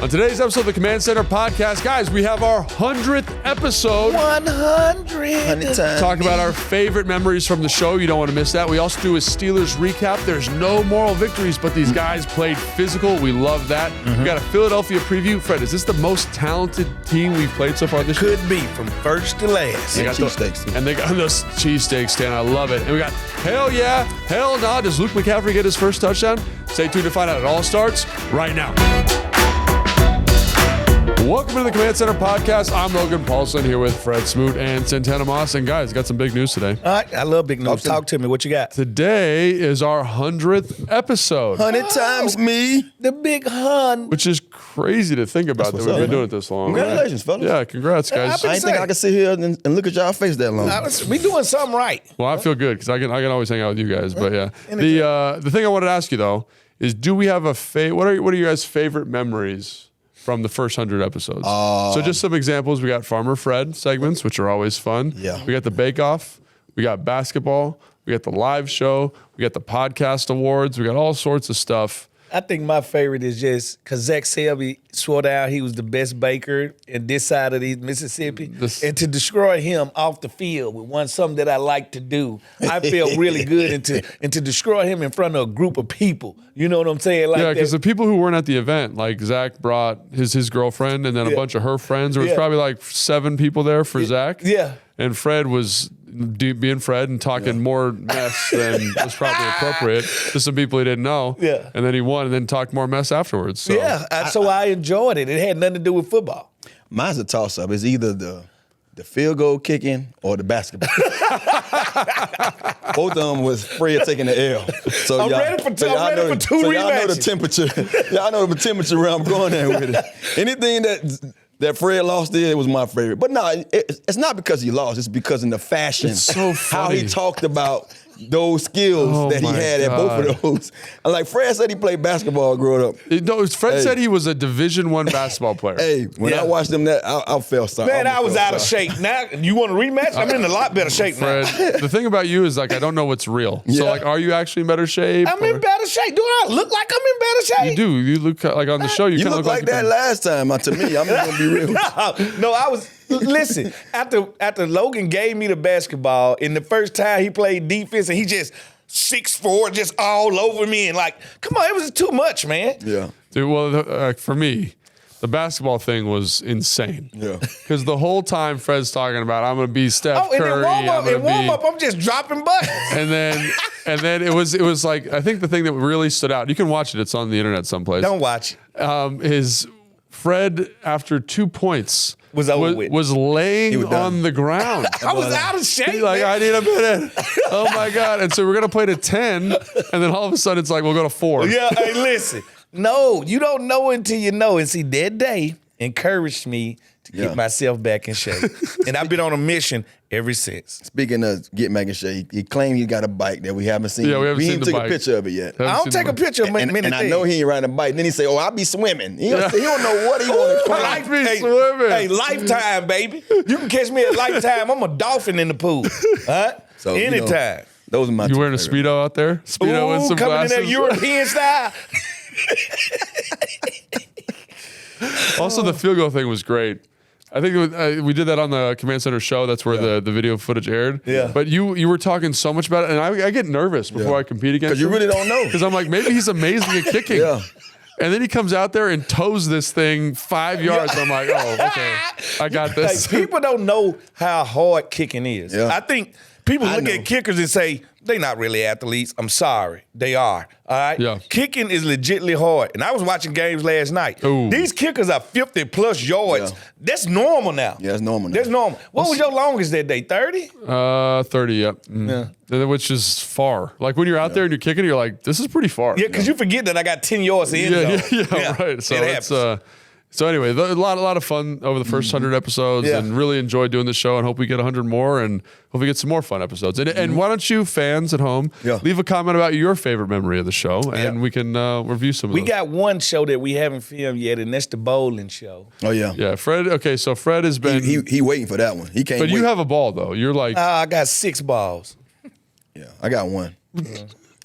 On today's episode of the Command Center podcast, guys, we have our 100th episode. 100 times. Talk about our favorite memories from the show. You don't want to miss that. We also do a Steelers recap. There's no moral victories, but these guys played physical. We love that. We got a Philadelphia preview. Fred, is this the most talented team we've played so far this year? Could be from first to last. They got cheesesteaks. And they got those cheesesteaks, Stan. I love it. And we got hell yeah, hell no. Does Luke McCaffrey get his first touchdown? Stay tuned to find out. It all starts right now. Welcome to the Command Center podcast. I'm Logan Paulson here with Fred Smoot and Santana Moss. And guys, got some big news today. All right, I love big news. Talk to me. What you got? Today is our 100th episode. 100 times me. The big 100. Which is crazy to think about that we've been doing it this long. Congratulations, fellas. Yeah, congrats, guys. I ain't think I could sit here and look at y'all face that long. We doing something right. Well, I feel good because I can always hang out with you guys. But yeah, the thing I wanted to ask you though is, do we have a what are you guys' favorite memories from the first 100 episodes? So just some examples. We got Farmer Fred segments, which are always fun. Yeah. We got the Bake Off. We got basketball. We got the live show. We got the podcast awards. We got all sorts of stuff. I think my favorite is just because Zach Selby swore down he was the best baker in this side of the Mississippi. And to destroy him off the field with something that I like to do, I felt really good. And to destroy him in front of a group of people, you know what I'm saying? Like, yeah, because the people who weren't at the event, like Zach brought his girlfriend and then a bunch of her friends. There was probably like 7 people there for Zach. Yeah. And Fred was being Fred and talking more mess than was probably appropriate to some people he didn't know. Yeah. And then he won and then talked more mess afterwards. So. Yeah, so I enjoyed it. It had nothing to do with football. Mine's a toss-up. It's either the field goal kicking or the basketball. Both of them was Fred taking the L. So I'm ready for two y'all know the rematches. temperature. Y'all know the temperature where I'm going there with it. Anything that Fred lost there, it was my favorite. But no, it's not because he lost. It's because in the fashion, it's so funny. How he talked about those skills that he had at both of those. And like Fred said, he played basketball growing up. No, Fred said he was a Division I basketball player. Hey, when I watched him, I felt sorry. Man, I was out of shape. Now, you want a rematch? I'm in a lot better shape now. Fred, the thing about you is, like, I don't know what's real. So, like, are you actually in better shape? I'm in better shape. Do I look like I'm in better shape? You do. You look like on the show. You kind of look like that last time. To me, I'm just gonna be real. No, I was. Listen, after Logan gave me the basketball, in the first time he played defense, and he just 6'4", just all over me, and like, come on, it was too much, man. Yeah. Dude, well, for me, the basketball thing was insane. Yeah. Because the whole time Fred's talking about, I'm going to be Steph Curry. In warm up, I'm just dropping buckets. And then it was like, I think the thing that really stood out, you can watch it, it's on the internet someplace. Don't watch it. Is Fred, after 2 points, was laying on the ground. I was out of shape. Like, I need a minute. Oh my God. And so we're going to play to 10. And then all of a sudden it's like, we'll go to 4. Yeah, hey, listen. No, you don't know until you know. And see, that day encouraged me to get myself back in shape. And I've been on a mission ever since. Speaking of getting back in shape, he claimed he got a bike that we haven't seen. Yeah, we haven't seen the took bike. a picture of it yet. I don't take a picture of many and I know he ain't riding a bike. Then he say, I'll be swimming. He don't know what he want to claim. Swimming. Hey, Lifetime, baby. You can catch me at Lifetime. I'm a dolphin in the pool. So, anytime. Those are my You wearing a Speedo out there? Speedo and some coming glasses? in that European style. Also, the field goal thing was great. I think we did that on the Command Center show. That's where the video footage aired. Yeah. But you were talking so much about it, and I get nervous before I compete against him. Because you really don't know. Because I'm like, maybe he's amazing at kicking. Yeah. And then he comes out there and toes this thing 5 yards. I'm like, oh, okay, I got this. Like, people don't know how hard kicking is. Yeah. I think people look at kickers and say, they're not really athletes. I'm sorry. They are. All right? Yeah. Kicking is legitimately hard. And I was watching games last night. Ooh. These kickers are 50-plus yards. Yeah. That's normal now. Yeah, that's normal now. That's normal. What was your longest that day, 30? 30, yep. Which is far. Like when you're out there and you're kicking, you're like, this is pretty far. Yeah, because you forget that I got 10 yards in zone. Yeah, right. So it's so anyway, a lot of fun over the first 100 episodes, and really enjoyed doing the show, and hope we get 100 more, and hope we get some more fun episodes. And why don't you, fans at home, leave a comment about your favorite memory of the show, and we can review some of those. We got one show that we haven't filmed yet, and that's the bowling show. Oh, yeah. Yeah, Fred. Okay, so Fred has been. He waiting for that one. He can't. But wait. you have a ball though. You're like. I got 6 balls. Yeah, I got one.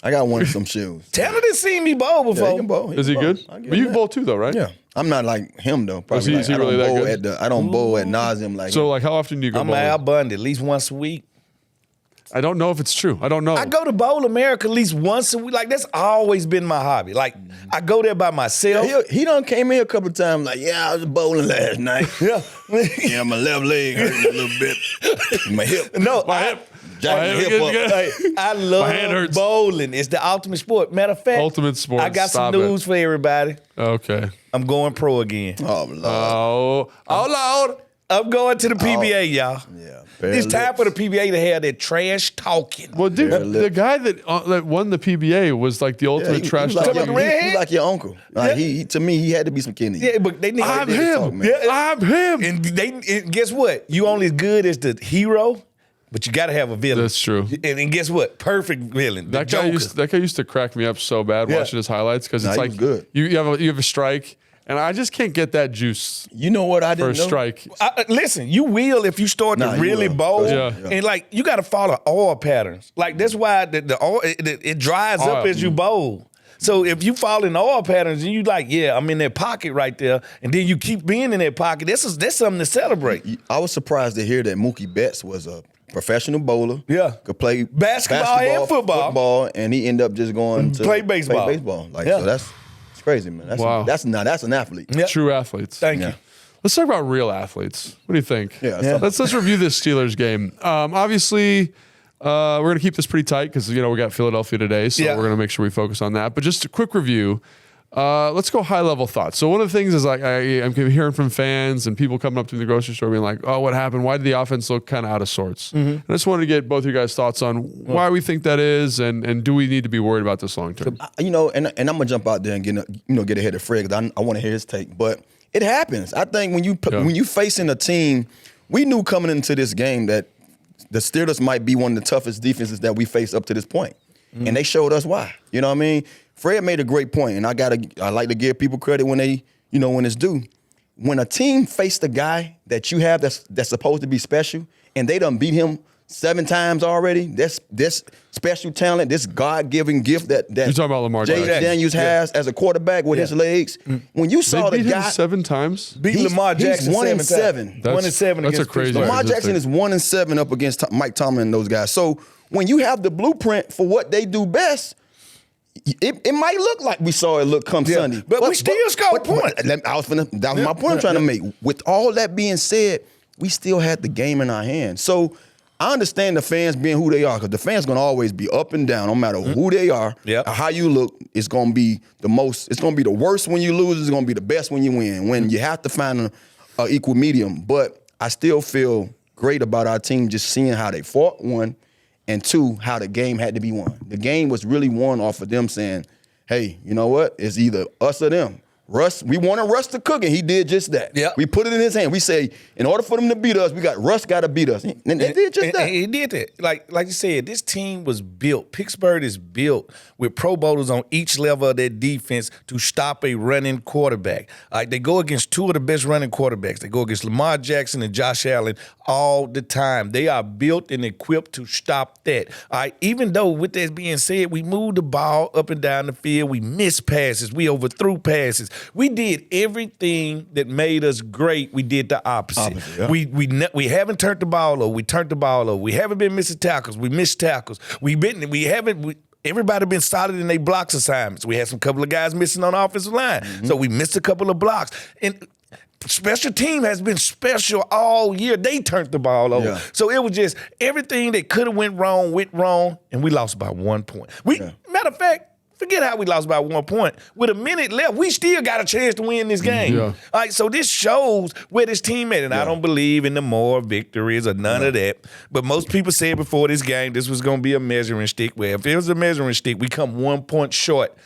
I got one of some shoes. Tanner didn't see me bowl before. Yeah, he can bowl. Is he good? But you can bowl too, though, right? Yeah. I'm not like him though. Probably is he really that good? I don't bowl at nauseum like So him. like how often do you go I'm bowling? abundant, at least once a week. I don't know if it's true. I don't know. I go to Bowl America at least once a week. Like, that's always been my hobby. Like, I go there by myself. He done came in a couple of times like, I was bowling last night. Yeah, my left leg hurting a little bit. My hip. No, My hip. Jack My your hip hip up. again. Hey, I hand love hurts. bowling. It's the ultimate sport. Matter of fact, Ultimate sport. I got Stop some it. news for everybody. Okay. I'm going pro again. Oh, Lord. Oh, Lord. I'm going to the PBA, y'all. Yeah. It's time for the PBA to have that trash talking. Well, dude, the guy that won the PBA was like the ultimate trash Like talking. he's like your uncle. Like to me, he had to be some kidney. Yeah, but they need I'm to him. talk, man. I'm him. And guess what? You only as good as the hero, but you got to have a villain. That's true. And guess what? Perfect villain. That guy used to crack me up so bad watching his highlights because it's he like was good. You have a strike, and I just can't get that juice You know what I for didn't a know? strike. Listen, you will if you start to you really will. bowl. Yeah. And like, you got to follow oil patterns. Like, that's why the oil, it dries up Oil. as you bowl. So if you fall in oil patterns and you like, I'm in that pocket right there, and then you keep being in that pocket, that's something to celebrate. I was surprised to hear that Mookie Betts was a professional bowler. Yeah. Could play Basketball and football. and he ended up just going to Play baseball. Like, Yeah. so that's crazy, man. Wow. That's an athlete. Yeah. True athletes. Thank you. Let's talk about real athletes. What do you think? Yeah. Let's review this Steelers game. Obviously, we're gonna keep this pretty tight because we got Philadelphia today, so we're gonna make sure we focus on that. But just a quick review. Let's go high level thoughts. So one of the things is like I'm hearing from fans and people coming up to the grocery store being like, "Oh, what happened? Why did the offense look kind of out of sorts?" And I just wanted to get both of you guys' thoughts on why we think that is, and do we need to be worried about this long term? And I'm gonna jump out there and get ahead of Fred because I want to hear his take. But it happens. I think when you facing a team, we knew coming into this game that the Steelers might be one of the toughest defenses that we faced up to this point, and they showed us why. You know what I mean? Fred made a great point, and I like to give people credit when when it's due. When a team faced a guy that you have that's supposed to be special, and they done beat him 7 times already, this special talent, this God-given gift that You're talking about Lamar Jay Jackson. Daniels has as a quarterback with his legs. When you saw They the beat him guy 7 times. Beat Lamar Jackson he's 1-7. 7 times. 1-7 That's a against crazy. Pittsburgh. Lamar Jackson statistic. is 1-7 up against Mike Tomlin and those guys. So when you have the blueprint for what they do best, it might look like we saw it look come Sunday. But we still scored points. That was my point I'm trying to make. With all that being said, we still had the game in our hands. So I understand the fans being who they are, because the fans going to always be up and down, no matter who they are, or how you look. It's going to be it's going to be the worst when you lose. It's going to be the best when you win. When you have to find an equal medium. But I still feel great about our team just seeing how they fought, 1, and 2, how the game had to be won. The game was really won off of them saying, hey, you know what? It's either us or them. Russ, we wanted Russ to cook, and he did just that. Yep. We put it in his hand. We say, in order for them to beat us, Russ got to beat us. And they did just that. He did that. Like you said, this team was built. Pittsburgh is built with Pro Bowlers on each level of their defense to stop a running quarterback. They go against 2 of the best running quarterbacks. They go against Lamar Jackson and Josh Allen all the time. They are built and equipped to stop that. Even though, with that being said, we moved the ball up and down the field. We missed passes. We overthrew passes. We did everything that made us great. We did the opposite. We haven't turned the ball over. We turned the ball over. We haven't been missing tackles. We missed tackles. Everybody been solid in their blocks assignments. We had some couple of guys missing on the offensive line, so we missed a couple of blocks. And special team has been special all year. They turned the ball over. So it was just everything that could have went wrong, and we lost by 1 point. Matter of fact, forget how we lost by 1 point. With a minute left, we still got a chance to win this game. All right, so this shows where this team at. And I don't believe in the more victories or none of that. But most people said before this game this was going to be a measuring stick. Well, if it was a measuring stick, we come 1 point short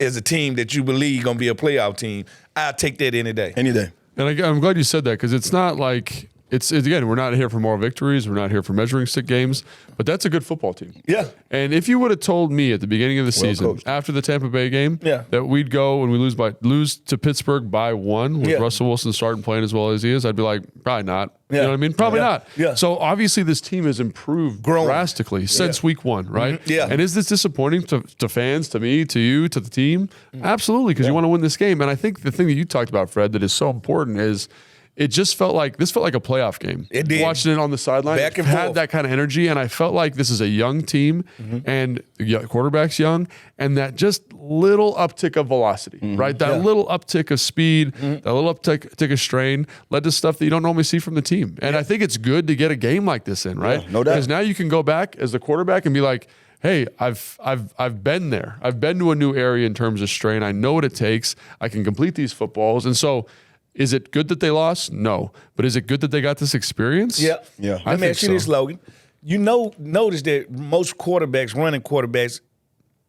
as a team that you believe going to be a playoff team. I'll take that any day. Any day. And I'm glad you said that, because it's not like it's again, we're not here for moral victories. We're not here for measuring stick games, but that's a good football team. Yeah. And if you would have told me at the beginning of the season, coached. after the Tampa Bay game, Yeah. that we'd go and we lose to Pittsburgh by 1 with Russell Wilson starting playing as well as he is, I'd be like, probably not. Yeah. You know what I mean? Probably not. Yeah. So obviously this team has improved drastically since week 1, right? Mm-hmm. Yeah. And is this disappointing to fans, to me, to you, to the team? Absolutely, because you want to win this game. And I think the thing that you talked about, Fred, that is so important is it just felt like a playoff game. It did. Watching it on the sideline, Back and had forth. that kind of energy, and I felt like this is a young team, and the quarterback's young, and that just little uptick of velocity, right? That little uptick of speed, that little uptick of strain led to stuff that you don't normally see from the team. And I think it's good to get a game like this in, right? Yeah, no doubt. Because now you can go back as the quarterback and be like, hey, I've been there. I've been to a new area in terms of strain. I know what it takes. I can complete these footballs, and so. Is it good that they lost? No. But is it good that they got this experience? Yeah. Yeah. Let me ask you this, Logan. Notice that most quarterbacks, running quarterbacks,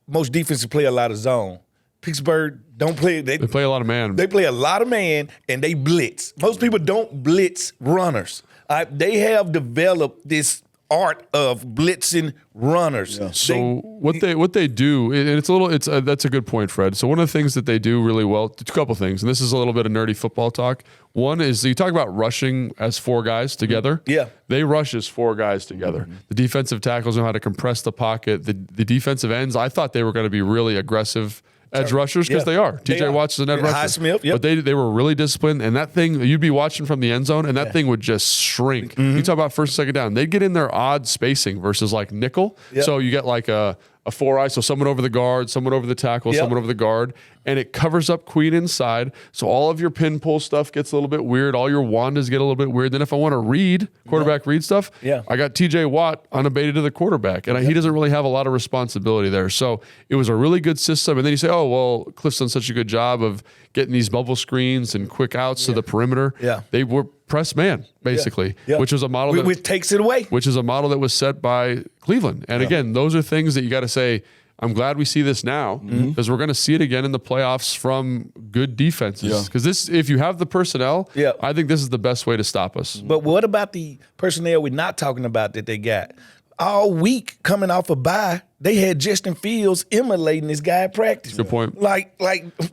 most defenses play a lot of zone. Pittsburgh don't play. They play a lot of man. They play a lot of man, and they blitz. Most people don't blitz runners. They have developed this art of blitzing runners. Yeah. So what they do, and that's a good point, Fred. So one of the things that they do really well, a couple things, and this is a little bit of nerdy football talk. One is you talk about rushing as 4 guys together. Yeah. They rush as 4 guys together. The defensive tackles know how to compress the pocket. The defensive ends, I thought they were going to be really aggressive edge rushers because they are. TJ Watt's is an edge rusher. Highsmith, yep. But they were really disciplined, and that thing, you'd be watching from the end zone, and that thing would just shrink. You talk about first and second down. They'd get in their odd spacing versus like nickel. Yep. So you get like a 4-eye, so someone over the guard, someone over the tackle, someone over the guard, and it covers up Queen inside. So all of your pin pull stuff gets a little bit weird. All your wandas get a little bit weird. Then if I want to read quarterback read stuff, I got TJ Watt unabated to the quarterback, and he doesn't really have a lot of responsibility there. So it was a really good system. And then you say, oh, well, Cliff's done such a good job of getting these bubble screens and quick outs to the perimeter. Yeah. They were press man, basically, which was a model which takes it away. Which is a model that was set by Cleveland. And again, those are things that you got to say, I'm glad we see this now because we're going to see it again in the playoffs from good defenses. Because if you have the personnel, I think this is the best way to stop us. But what about the personnel we're not talking about that they got? All week coming off a bye, they had Justin Fields emulating this guy at practice. Good point. Like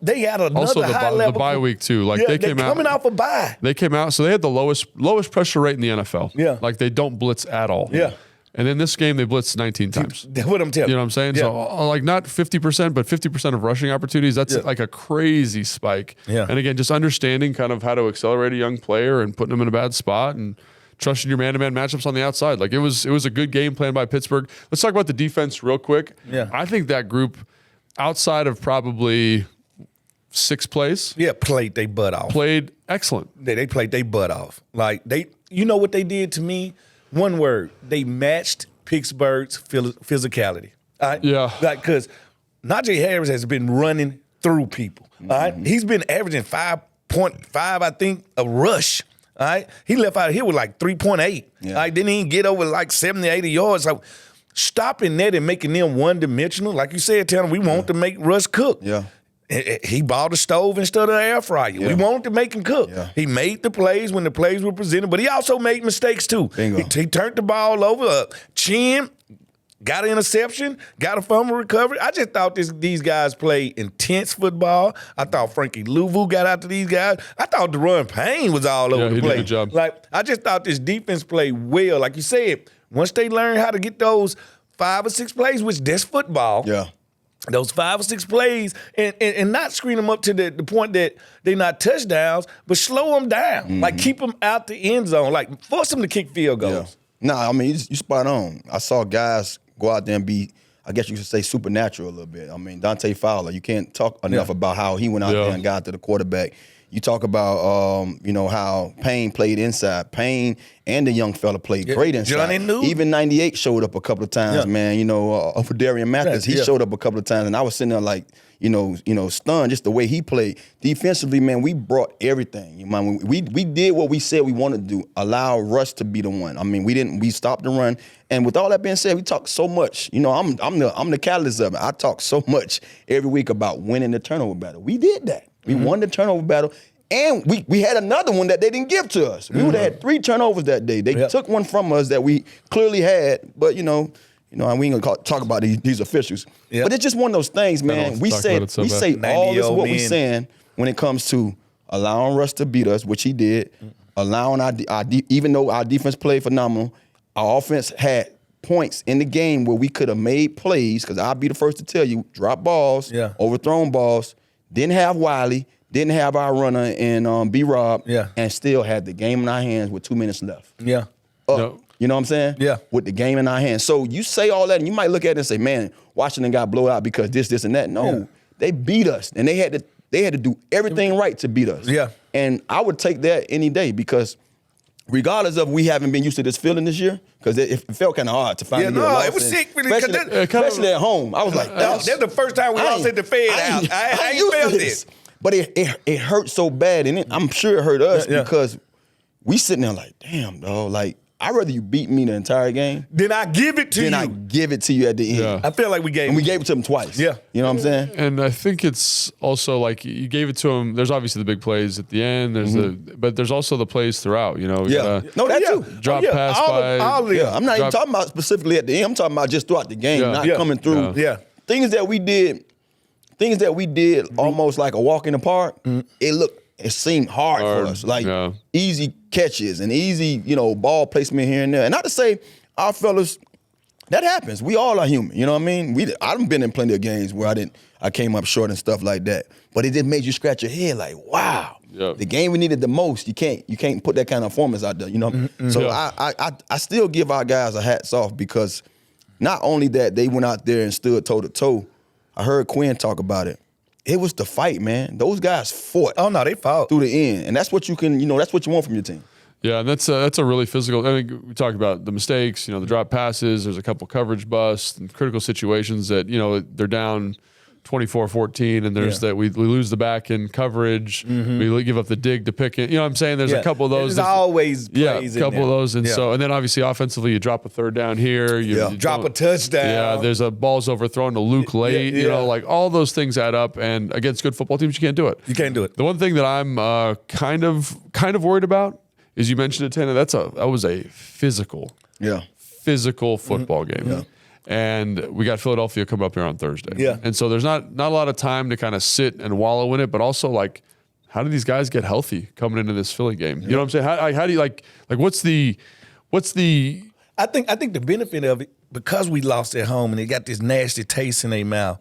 they had another also high level. the bye week too. Like they came out coming off a bye. They came out, so they had the lowest pressure rate in the NFL. Yeah. Like they don't blitz at all. Yeah. And then this game they blitzed 19 times. That's what I'm telling you. You know what I'm saying? Yeah. So like not 50%, but 50% of rushing opportunities. That's like a crazy spike. Yeah. And again, just understanding kind of how to accelerate a young player and putting them in a bad spot and trusting your man-to-man matchups on the outside. Like it was a good game plan by Pittsburgh. Let's talk about the defense real quick. Yeah. I think that group, outside of probably 6 plays, played they butt off. played excellent. They played they butt off. Like you know what they did to me? One word: they matched Pittsburgh's physicality. All right? Yeah. Like because Najee Harris has been running through people. All right, he's been averaging 5.5, I think, a rush. All right, he left out of here with like 3.8. All right, didn't even get over like 70, 80 yards. So stopping that and making them one-dimensional, like you said, telling we want to make Russ cook. Yeah. He bought a stove instead of an air fryer. We wanted to make him cook. Yeah. He made the plays when the plays were presented, but he also made mistakes too. Bingo. He turned the ball over, chin, got an interception, got a fumble recovery. I just thought these guys played intense football. I thought Frankie Louvu got out to these guys. I thought Deron Payne was all over the he place. did a good job. Like I just thought this defense played well. Like you said, once they learn how to get those 5 or 6 plays, which that's football. Yeah. Those 5 or 6 plays and not screen them up to the point that they're not touchdowns, but slow them down. Like keep them out the end zone. Like force them to kick field goals. Yeah. No, I mean, you spot on. I saw guys go out there and be, I guess you could say, supernatural a little bit. I mean, Dante Fowler, you can't talk enough about how he went out there and got to the quarterback. You talk about, how Payne played inside. Payne and the young fella played great inside. Johnny New. Even 98 showed up a couple of times, man. For Darian Mathis, he showed up a couple of times, and I was sitting there like, stunned just the way he played. Defensively, man, we brought everything. We did what we said we wanted to do. Allow Russ to be the one. I mean, we stopped the run. And with all that being said, we talk so much. I'm the catalyst of it. I talk so much every week about winning the turnover battle. We did that. We won the turnover battle. And we had another one that they didn't give to us. We would have had 3 turnovers that day. They took one from us that we clearly had, but we ain't gonna talk about these officials. But it's just one of those things, man. We say all this what we saying when it comes to allowing Russ to beat us, which he did, allowing even though our defense played phenomenal, our offense had points in the game where we could have made plays, because I'll be the first to tell you, drop balls, overthrown balls, didn't have Wiley, didn't have our runner in B-Rob, and still had the game in our hands with 2 minutes left. Yeah. You know what I'm saying? Yeah. With the game in our hands. So you say all that, and you might look at it and say, man, Washington got blown out because this, and that. No, they beat us, and they had to do everything right to beat us. Yeah. And I would take that any day, because regardless of we haven't been used to this feeling this year, because it felt kind of hard to finally get a loss. It was sick, really, especially at home. I was like, that's the first time we lost at the Fed. I ain't felt this. But it hurt so bad, and I'm sure it hurt us because we sitting there like, damn, dog, like, I'd rather you beat me the entire game than I give it to you. Then I give it to you at the end. Yeah. I feel like we gave it to him twice. Yeah. You know what I'm saying? And I think it's also like you gave it to him. There's obviously the big plays at the end. But there's also the plays throughout. You know. Too. Drop pass by. I'm not even talking about specifically at the end. I'm talking about just throughout the game, not coming through. Yeah. Things that we did almost like a walk in the park. It seemed hard for us, like easy catches and easy, ball placement here and there. And not to say our fellas, that happens. We all are human, you know what I mean? I've been in plenty of games where I came up short and stuff like that. But it just made you scratch your head like, wow, the game we needed the most, you can't put that kind of performance out there, you know? Mm-hmm. So I still give our guys a hats off, because not only that, they went out there and stood toe to toe. I heard Quinn talk about it. It was the fight, man. Those guys fought. Oh no, they fought through the end, and that's what you can, that's what you want from your team. Yeah, and that's a really physical. I mean, we talk about the mistakes, the drop passes. There's a couple coverage busts and critical situations that they're down 24-14, and there's that we lose the back in coverage. We give up the dig to pick it. You know what I'm saying? There's a couple of those. There's always plays a couple of those, and and then obviously offensively, you drop a third down here. You drop a touchdown. Yeah, there's a ball's overthrown to Luke late. Like all those things add up, and against good football teams, you can't do it. You can't do it. The one thing that I'm kind of worried about is, you mentioned it, Tana. That was a physical football game. Yeah. And we got Philadelphia coming up here on Thursday. Yeah. And so there's not a lot of time to kind of sit and wallow in it, but also, like, how do these guys get healthy coming into this Philly game? You know what I'm saying? How do you like what's the I think the benefit of it, because we lost at home and they got this nasty taste in their mouth,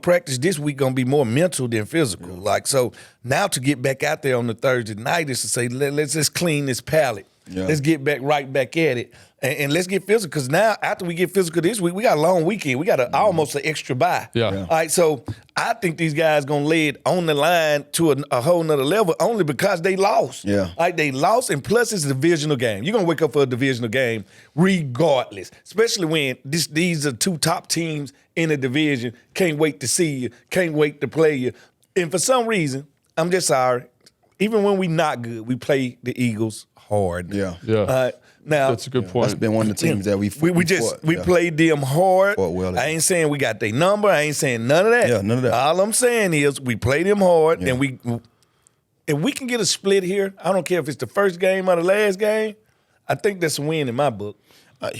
practice this week gonna be more mental than physical. Yeah. Like, so now to get back out there on the Thursday night is to say, let's just clean this palate. Yeah. Let's get right back at it. And let's get physical, because now after we get physical this week, we got a long weekend. We got almost an extra bye. Yeah. All right, so I think these guys going to lay it on the line to a whole nother level, only because they lost. Yeah. All right, they lost, and plus it's a divisional game. You're going to wake up for a divisional game regardless, especially when these are two top teams in the division. Can't wait to see you. Can't wait to play you. And for some reason, I'm just sorry, even when we not good, we play the Eagles hard. Yeah. Yeah. Now, that's a good point. That's been one of the teams that we played them hard. Well, I ain't saying we got their number. I ain't saying none of that. Yeah, none of that. All I'm saying is we played them hard, and if we can get a split here, I don't care if it's the first game or the last game, I think that's a win in my book.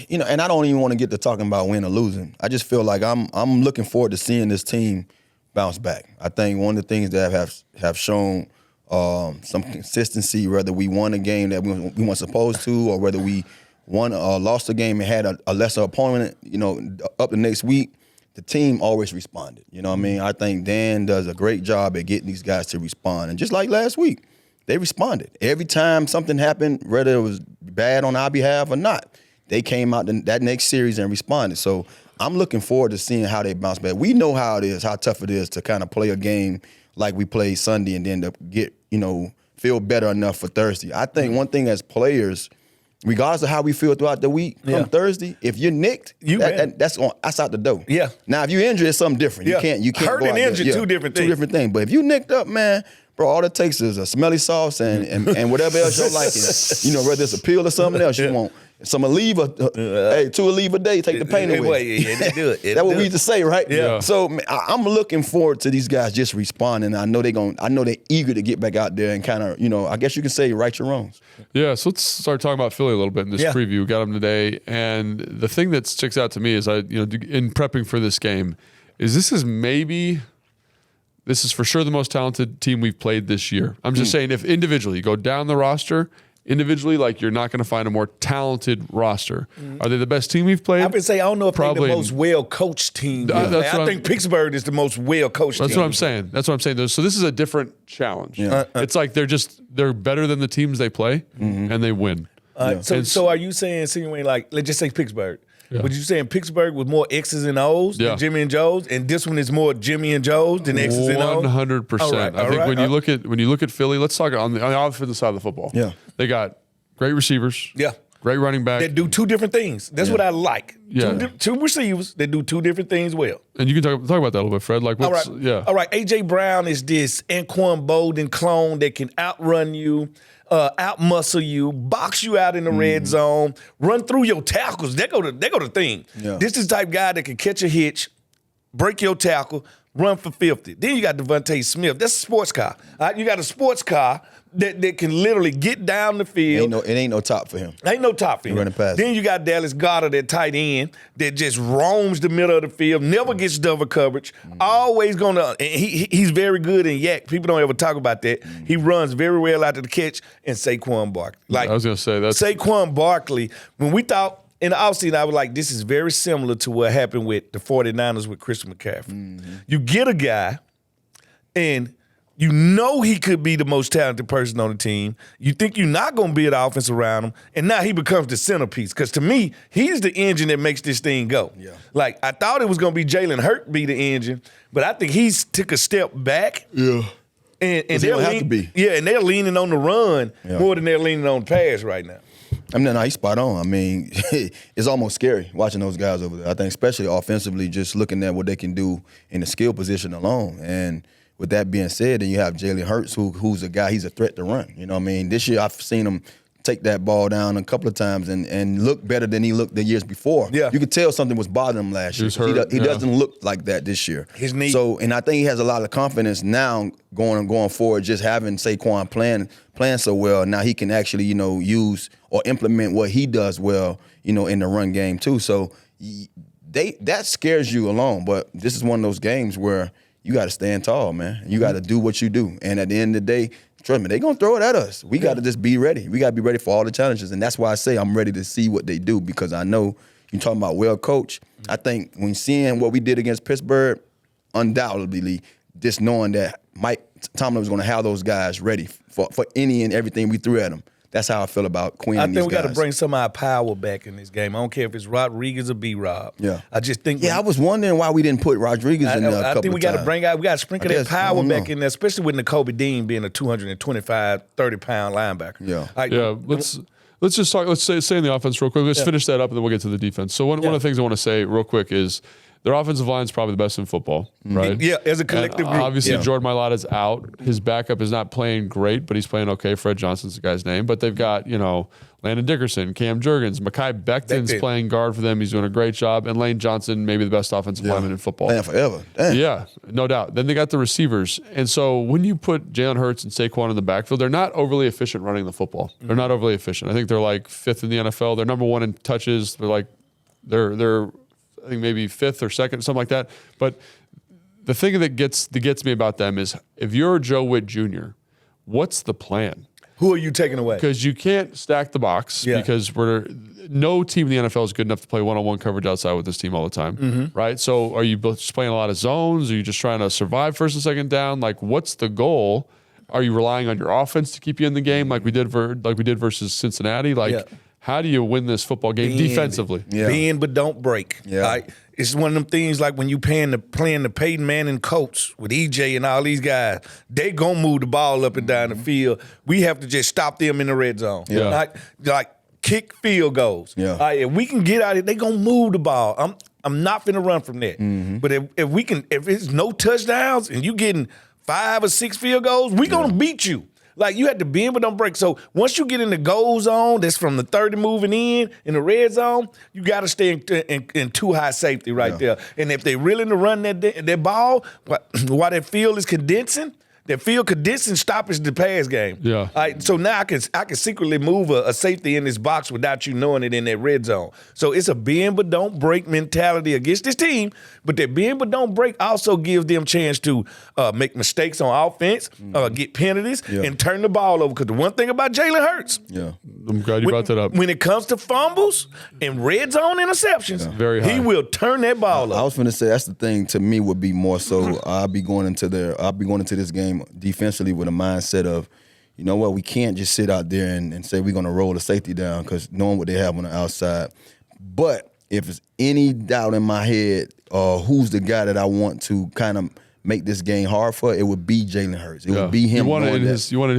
And I don't even want to get to talking about win or losing. I just feel like I'm looking forward to seeing this team bounce back. I think one of the things that have shown some consistency, whether we won a game that we weren't supposed to, or whether we won or lost a game and had a lesser opponent, up the next week, the team always responded. You know what I mean? I think Dan does a great job at getting these guys to respond. And just like last week, they responded. Every time something happened, whether it was bad on our behalf or not, they came out that next series and responded. So I'm looking forward to seeing how they bounce back. We know how it is, how tough it is to kind of play a game like we played Sunday and then to get, feel better enough for Thursday. I think one thing as players, regardless of how we feel throughout the week, come Thursday, if you're nicked, that's out the door. Yeah. Now, if you're injured, it's something different. Yeah. You can't hurt go and injured, two different things. But if you nicked up, man, bro, all it takes is a smelly sauce and whatever else you're liking. Whether it's a pill or something else you want. Some will leave hey, 2 will leave a day, take the pain away. Yeah, they do it. That's what we used to say, right? Yeah. So man, I'm looking forward to these guys just responding. I know they're eager to get back out there and kind of, I guess you can say right your wrongs. Yeah, so let's start talking about Philly a little bit in this preview. Got them today, and the thing that sticks out to me is in prepping for this game, this is for sure the most talented team we've played this year. I'm just saying, if individually you go down the roster. Individually, you're not going to find a more talented roster. Are they the best team we've played? I would say I don't know if they're the most well-coached team. I think Pittsburgh is the most well-coached team. That's what I'm saying. So this is a different challenge. Yeah. It's like they're better than the teams they play, and they win. So are you insinuating let's just say Pittsburgh? Yeah. But you saying Pittsburgh with more X's and O's than Jimmy and Joe's, and this one is more Jimmy and Joe's than X's and O's? 100%. I think when you look at Philly, let's talk on the offensive side of the football. Yeah, they got great receivers. Yeah, great running back. They do 2 different things. That's what I like. Yeah. Two receivers that do 2 different things well. And you can talk about that a little bit, Fred. All right. AJ Brown is this Anquan Bolden clone that can outrun you. Out-muscle you, box you out in the red zone, run through your tackles. They go to thing. Yeah. This is the type of guy that can catch a hitch, break your tackle, run for 50. Then you got Devontae Smith. That's a sports car. You got a sports car that can literally get down the field. It ain't no top for him. Ain't no top for him. Running past. Then you got Dallas Goedert at tight end that just roams the middle of the field, never gets double coverage, always gonna. He's very good in yak. People don't ever talk about that. He runs very well after the catch. And Saquon Barkley. I was gonna say that. Saquon Barkley. When we thought in the offseason, I was like, this is very similar to what happened with the 49ers with Christian McCaffrey. You get a guy, and you know he could be the most talented person on the team. You think you're not going to build offense around him, and now he becomes the centerpiece. Because to me, he's the engine that makes this thing go. Yeah. I thought it was going to be Jalen Hurts be the engine, but I think he's took a step back. Yeah. And they'll have to be. Yeah, and they're leaning on the run more than they're leaning on the pass right now. He's spot on. It's almost scary watching those guys over there. I think especially offensively, just looking at what they can do in the skill position alone. And with that being said, then you have Jalen Hurts, who's a guy, he's a threat to run. This year I've seen him take that ball down a couple of times and look better than he looked the years before. Yeah. You could tell something was bothering him last year. He doesn't look like that this year. His knee. So, and I think he has a lot of confidence now going forward, just having Saquon playing so well. Now he can actually, use or implement what he does well, in the run game too. So that scares you alone. But this is one of those games where you got to stand tall, man. You got to do what you do. And at the end of the day, trust me, they're going to throw it at us. We got to just be ready. We got to be ready for all the challenges. And that's why I say I'm ready to see what they do, because I know you're talking about well coached. I think when seeing what we did against Pittsburgh, undoubtedly, just knowing that Mike Tomlin was going to have those guys ready for any and everything we threw at them. That's how I feel about Quinn. I think we got to bring some of our power back in this game. I don't care if it's Rodriguez or B-Rob. Yeah. I just think. Yeah, I was wondering why we didn't put Rodriguez in there a couple of times. I think we got to sprinkle that power back in there, especially with Nakobe Dean being a 225, 30-pound linebacker. Yeah. Let's just talk. Let's say in the offense real quick. Let's finish that up, and then we'll get to the defense. So one of the things I want to say real quick is their offensive line is probably the best in football, right? Yeah, as a collective group. Obviously, Jordan Mailata's out. His backup is not playing great, but he's playing okay. Fred Johnson's the guy's name. But they've got, Landon Dickerson, Cam Jurgens, Mekhi Becton's playing guard for them. He's doing a great job. And Lane Johnson, maybe the best offensive lineman in football. Man, forever. Damn. Yeah, no doubt. Then they got the receivers. And so when you put Jalen Hurts and Saquon in the backfield, they're not overly efficient running the football. They're not overly efficient. I think they're like 5th in the NFL. They're number 1 in touches. They're I think maybe 5th or 2nd, something like that. But the thing that gets me about them is, if you're Joe Witt Jr., what's the plan? Who are you taking away? Because you can't stack the box, because no team in the NFL is good enough to play one-on-one coverage outside with this team all the time, right? So are you just playing a lot of zones? Are you just trying to survive first and second down? What's the goal? Are you relying on your offense to keep you in the game like we did versus Cincinnati? How do you win this football game defensively? Bend but don't break. Yeah. It's one of them things like when you playing the Peyton Manning Colts with EJ and all these guys, they going to move the ball up and down the field. We have to just stop them in the red zone. Yeah. Kick field goals. Yeah. If we can get out of it, they going to move the ball. I'm not finna run from that. But if it's no touchdowns and you getting 5 or 6 field goals, we going to beat you. Like, you had to bend but don't break. So once you get in the goal zone, that's from the 30 moving in the red zone, you got to stay in too high safety right there. And if they really to run that ball, while that field is condensing, that field condensing stops the pass game. Yeah. All right, so now I can secretly move a safety in this box without you knowing it in that red zone. So it's a bend but don't break mentality against this team. But that bend but don't break also gives them chance to make mistakes on offense, get penalties, and turn the ball over. Because the one thing about Jalen Hurts, I'm glad you brought that up. When it comes to fumbles and red zone interceptions, very high. He will turn that ball over. I was going to say that's the thing to me would be more so I'll be going into this game defensively with a mindset of, you know what, we can't just sit out there and say we're going to roll the safety down because knowing what they have on the outside. But if there's any doubt in my head who's the guy that I want to kind of make this game hard for, it would be Jalen Hurts. It would be him. You want it in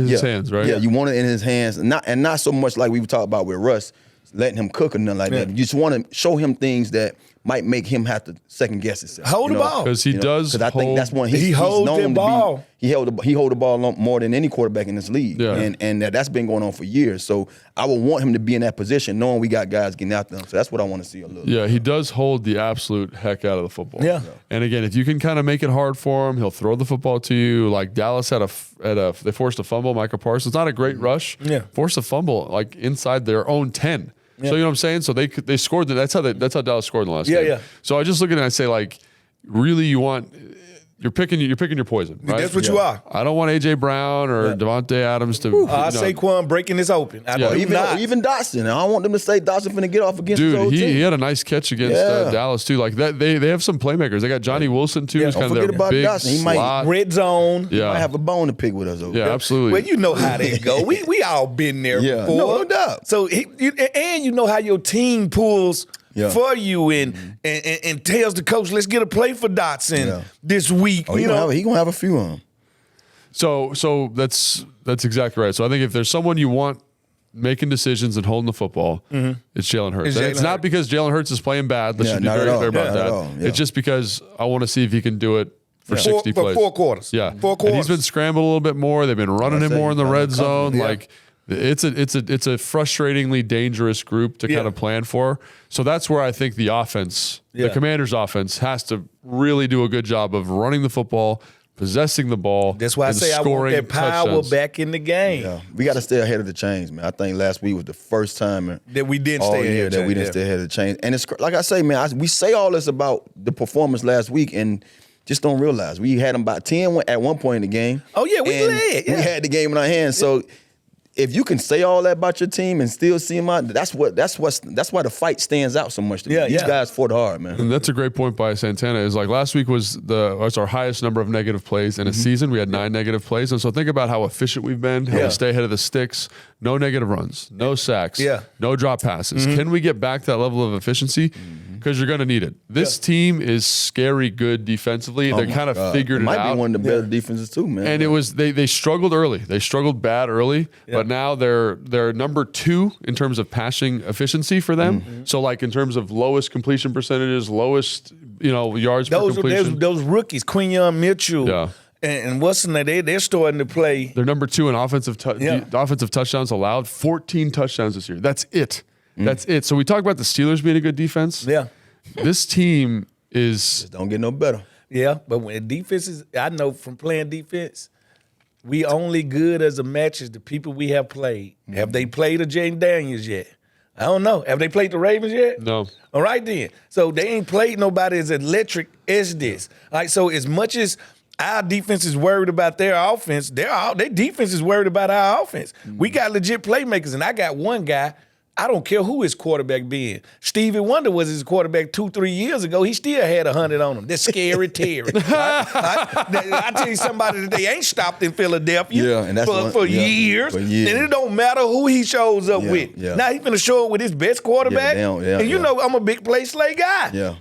his hands, right? Yeah, you want it in his hands. Not so much like we were talking about with Russ, letting him cook or nothing like that. You just want to show him things that might make him have to second guess himself. Hold the ball. Because he does. Because I think that's one he holds the ball. He hold the ball more than any quarterback in this league. Yeah. And that's been going on for years. So I would want him to be in that position knowing we got guys getting out there. So that's what I want to see a little. Yeah, he does hold the absolute heck out of the football. Yeah. And again, if you can kind of make it hard for him, he'll throw the football to you. Like Dallas they forced a fumble, Micah Parsons. Not a great rush. Yeah. Forced a fumble like inside their own 10. Yeah. So you know what I'm saying? So they scored. That's how Dallas scored in the last game. Yeah. So I just look at it and I say, like, really, you're picking your poison, right? That's what you are. I don't want AJ Brown or Devontae Adams to. Saquon breaking this open. Even Dotson. I don't want them to say Dotson finna get off against his old team. He had a nice catch against Dallas too. Like that, they have some playmakers. They got Johnny Wilson too. Who's Don't kind forget of about big Dotson. He slot. might red zone. He might have a bone to pick with us. Yeah, absolutely. Well, you know how they go. We all been there before. No doubt. So you know how your team pulls for you and tells the coach, let's get a play for Dotson this week. He gonna have a few on him. So that's exactly right. So I think if there's someone you want making decisions and holding the football, it's Jalen Hurts. It's not because Jalen Hurts is playing bad. Let's just be very clear about that. It's just because I want to see if he can do it for 60 plays. For 4 quarters. Yeah. 4 quarters. And he's been scrambled a little bit more. They've been running him more in the red zone. Like it's a frustratingly dangerous group to kind of plan for. So that's where I think the offense, the Commanders' offense, has to really do a good job of running the football, possessing the ball. That's why I say I want that power touchdowns back in the game. Yeah. We got to stay ahead of the chains, man. I think last week was the first time that we didn't stay ahead of the chains. And it's like I say, man, we say all this about the performance last week and just don't realize we had them about 10 at one point in the game. Oh yeah, we led. We had the game in our hands. So if you can say all that about your team and still see them out, that's why the fight stands out so much to me. These guys fought hard, man. And that's a great point by Santana. Is like last week was our highest number of negative plays in a season. We had 9 negative plays, and so think about how efficient we've been. How we stay ahead of the sticks. No negative runs, no sacks, no drop passes. Can we get back to that level of efficiency? Because you're going to need it. This team is scary good defensively. They kind of figured it out. Might be one of the better defenses too, man. And it was they struggled early. They struggled bad early, but now they're number 2 in terms of passing efficiency for them. So like in terms of lowest completion percentages, lowest yards per completion. Those rookies, Quinyon Mitchell. Yeah. And what's in there? They're starting to play. They're number 2 in offensive touchdowns allowed. 14 touchdowns this year. That's it. That's it. So we talk about the Steelers being a good defense. Yeah. This team is... Just don't get no better. Yeah, but when defense is... I know from playing defense, we only good as a match as the people we have played. Have they played a Jaden Daniels yet? I don't know. Have they played the Ravens yet? No. All right then. So they ain't played nobody as electric as this. All right, so as much as our defense is worried about their offense, their defense is worried about our offense. We got legit playmakers, and I got one guy... I don't care who his quarterback being. Stevie Wonder was his quarterback 2-3 years ago. He still had 100 on him. That's scary Terry. I tell you somebody that they ain't stopped in Philadelphia for years. And it don't matter who he shows up with. Yeah. Now he finna show up with his best quarterback. And you know I'm a big play Slay guy. Yeah.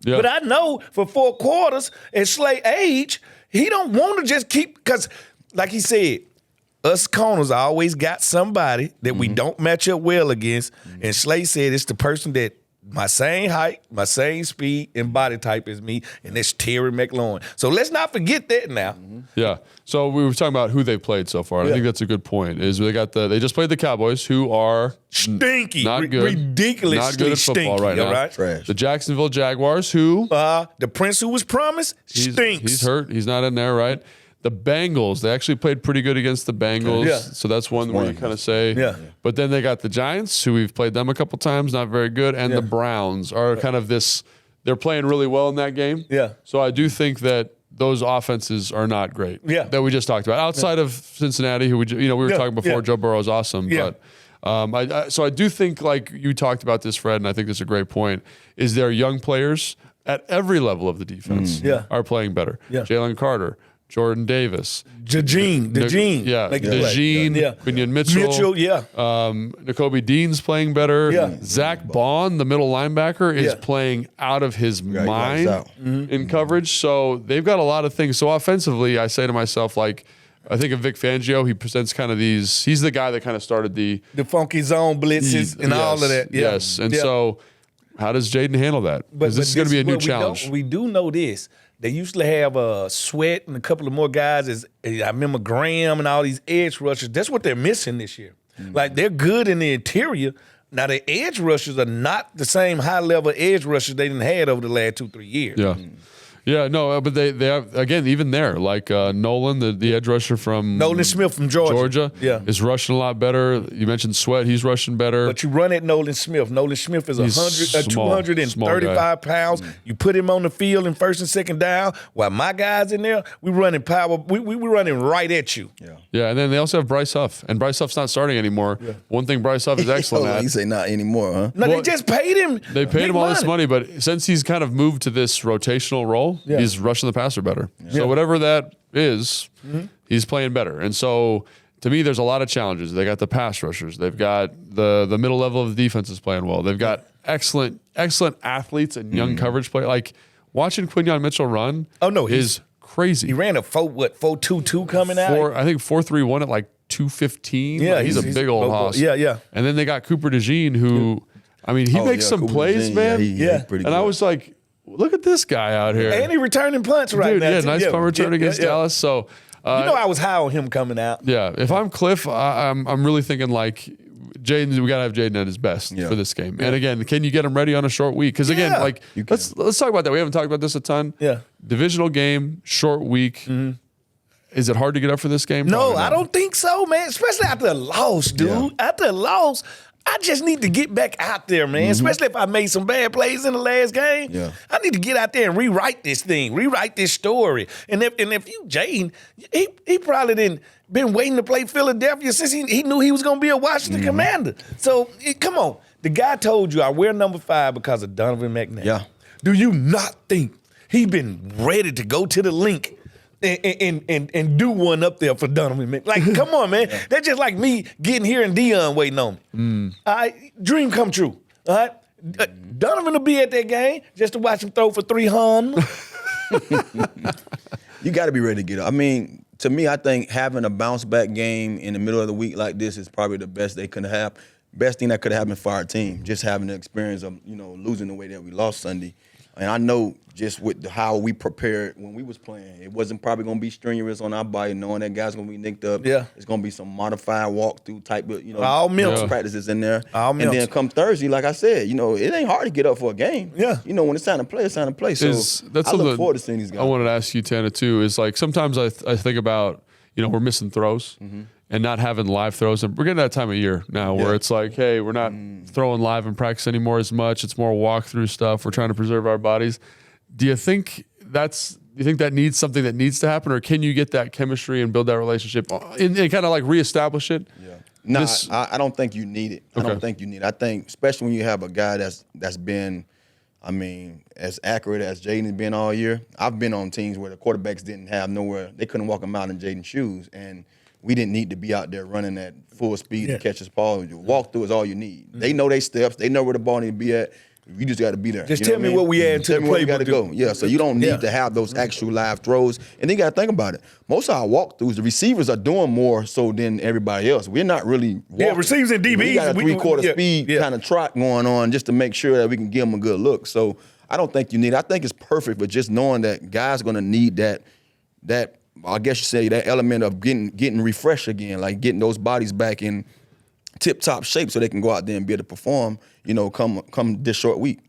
But I know for 4 quarters at Slay age, he don't want to just keep, because like he said, us corners always got somebody that we don't match up well against. And Slay said it's the person that my same height, my same speed, and body type as me, and that's Terry McLaurin. So let's not forget that now. Mm-hmm. Yeah. So we were talking about who they've played so far. And I think that's a good point. Is they just played the Cowboys, who are stinky, not good, ridiculously not good at football stinky, right now. Right? Trash. The Jacksonville Jaguars, who the prince who was promised stinks. He's hurt. He's not in there, right? The Bengals, they actually played pretty good against the Bengals. Yeah. So that's one where you kind of say. Yeah. But then they got the Giants, who we've played them a couple times, not very good. And the Browns are kind of they're playing really well in that game. Yeah. So I do think that those offenses are not great. Yeah. That we just talked about. Outside of Cincinnati, who we were talking before, Joe Burrow is awesome. Yeah. But so I do think, like you talked about this, Fred, and I think this is a great point, is there young players at every level of the defense are playing better. Yeah. Jalen Carter, Jordan Davis. DeJean. Yeah. Make it DeJean, play. Quinion Mitchell. Yeah. N'Kobe Dean's playing better. Yeah. Zach Bond, the middle linebacker, is playing out of his mind in coverage. So they've got a lot of things. So offensively, I say to myself, like, I think of Vic Fangio. He presents kind of these. He's the guy that kind of started the funky zone blitzes and all of that. Yeah. Yes. And so how does Jaden handle that? Because this is going to be a new challenge. We do know this. They used to have Sweat and a couple of more guys. I remember Graham and all these edge rushers. That's what they're missing this year. Like, they're good in the interior. Now, the edge rushers are not the same high-level edge rushers they didn't had over the last 2-3 years. Yeah. Yeah, no, but they have, again, even there, like Nolan, the edge rusher from Nolan Smith from Georgia. Is rushing a lot better. You mentioned Sweat, he's rushing better. But you run at Nolan Smith. Nolan Smith is 235 pounds. You put him on the field in first and second down, while my guys in there, we running power. We running right at you. Yeah, and then they also have Bryce Huff, and Bryce Huff's not starting anymore. One thing Bryce Huff is excellent at. You say not anymore, huh? No, they just paid him. They paid him all this money, but since he's kind of moved to this rotational role, he's rushing the passer better. So whatever that is, he's playing better. And so to me, there's a lot of challenges. They got the pass rushers. They've got the middle level of the defense is playing well. They've got excellent athletes and young coverage play. Like watching Quinion Mitchell run is crazy. He ran a 4.22 coming out. I think 4.31 at like 2:15. Yeah, he's a big old hoss. Yeah. And then they got Cooper DeJean, who, I mean, he makes some plays, man. He's pretty good. I was like, look at this guy out here. And he returning punts right now. Yeah, nice punt return against Dallas. So I was high on him coming out. Yeah, if I'm Cliff, I'm really thinking like Jaden. We gotta have Jaden at his best for this game. And again, can you get him ready on a short week? Because again, like let's talk about that. We haven't talked about this a ton. Yeah, divisional game, short week. Is it hard to get up for this game? No, I don't think so, man. Especially after a loss, dude. Yeah. After a loss, I just need to get back out there, man. Especially if I made some bad plays in the last game. Yeah. I need to get out there and rewrite this thing, rewrite this story. And if you, Jaden, he probably didn't been waiting to play Philadelphia since he knew he was going to be a Washington Commander. So come on, the guy told you I wear number 5 because of Donovan McNabb. Yeah. Do you not think he been ready to go to the link and do one up there for Donovan McNabb? Like, come on, man. That's just like me getting here and Dion waiting on me. All right, dream come true. All right, Donovan will be at that game just to watch him throw for 300. You got to be ready to get up. I mean, to me, I think having a bounce back game in the middle of the week like this is probably the best they could have. Best thing that could have happened for our team, just having the experience of losing the way that we lost Sunday. And I know just with how we prepared when we was playing, it wasn't probably going to be strenuous on our body, knowing that guys going to be nicked up. Yeah. It's going to be some modified walkthrough type of, all mental practices in there. All and then come Thursday, like I said, it ain't hard to get up for a game. Yeah. When it's time to play, it's time to play. So that's I look forward to seeing these guys. I wanted to ask you, Tana, too, is like sometimes I think about, we're missing throws. And not having live throws. And we're getting that time of year now where it's like, hey, we're not throwing live in practice anymore as much. It's more walkthrough stuff. We're trying to preserve our bodies. Do you think that needs something that needs to happen, or can you get that chemistry and build that relationship and kind of like reestablish it? Yeah. No, I don't think you need it. Okay. I don't think you need it. I think, especially when you have a guy that's been, as accurate as Jaden has been all year. I've been on teams where the quarterbacks didn't have nowhere. They couldn't walk them out in Jaden's shoes, and we didn't need to be out there running at full speed to catch his ball. Walk through is all you need. They know their steps. They know where the ball need to be at. You just got to be there. Just tell me what we add to the playbook. Got to go. Yeah, so you don't need to have those actual live throws. And then you got to think about it. Most of our walkthroughs, the receivers are doing more so than everybody else. We're not really walking. Yeah, receivers and DBs. We got a 3/4 speed kind of trot going on just to make sure that we can give them a good look. So I don't think you need. I think it's perfect for just knowing that guys going to need that. I guess you say that element of getting refreshed again, like getting those bodies back in tip-top shape so they can go out there and be able to perform, come this short week.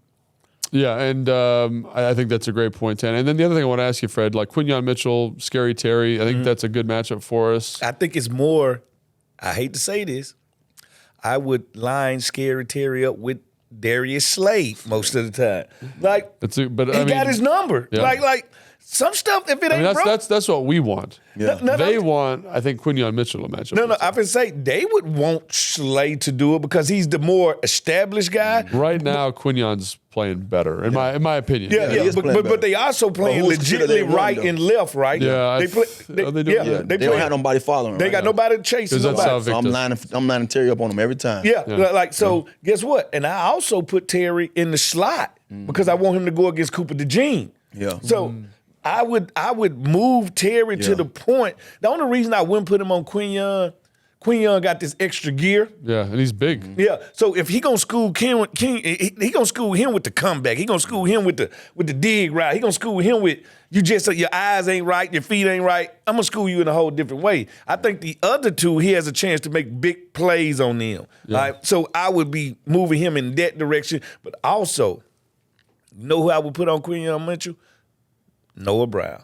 Yeah, and I think that's a great point, Tan. And then the other thing I want to ask you, Fred, like Quinyon Mitchell, Scary Terry, I think that's a good matchup for us. I think it's more, I hate to say this, I would line Scary Terry up with Darius Slade most of the time. Like, he got his number. Yeah. Like some stuff, if it ain't broke. That's what we want. Yeah. They want, I think, Quinyon Mitchell to match up. No, I would say they would want Slade to do it because he's the more established guy. Right now, Quinyon's playing better, in my opinion. Yeah, but they also playing legitimately right and left, right? Yeah, they don't have nobody following them. They got nobody chasing nobody. So I'm lining Terry up on them every time. Yeah. Guess what? And I also put Terry in the slot because I want him to go against Cooper DeJean. Yeah. So I would move Terry to the point. The only reason I wouldn't put him on Quinyon got this extra gear. Yeah, and he's big. Yeah, so if he gonna school King, he gonna school him with the comeback. He gonna school him with the dig route. He gonna school him with your eyes ain't right, your feet ain't right. I'm gonna school you in a whole different way. I think the other two, he has a chance to make big plays on them. Yeah. Right? So I would be moving him in that direction. But also, you know who I would put on Quinyon Mitchell? Noah Brown.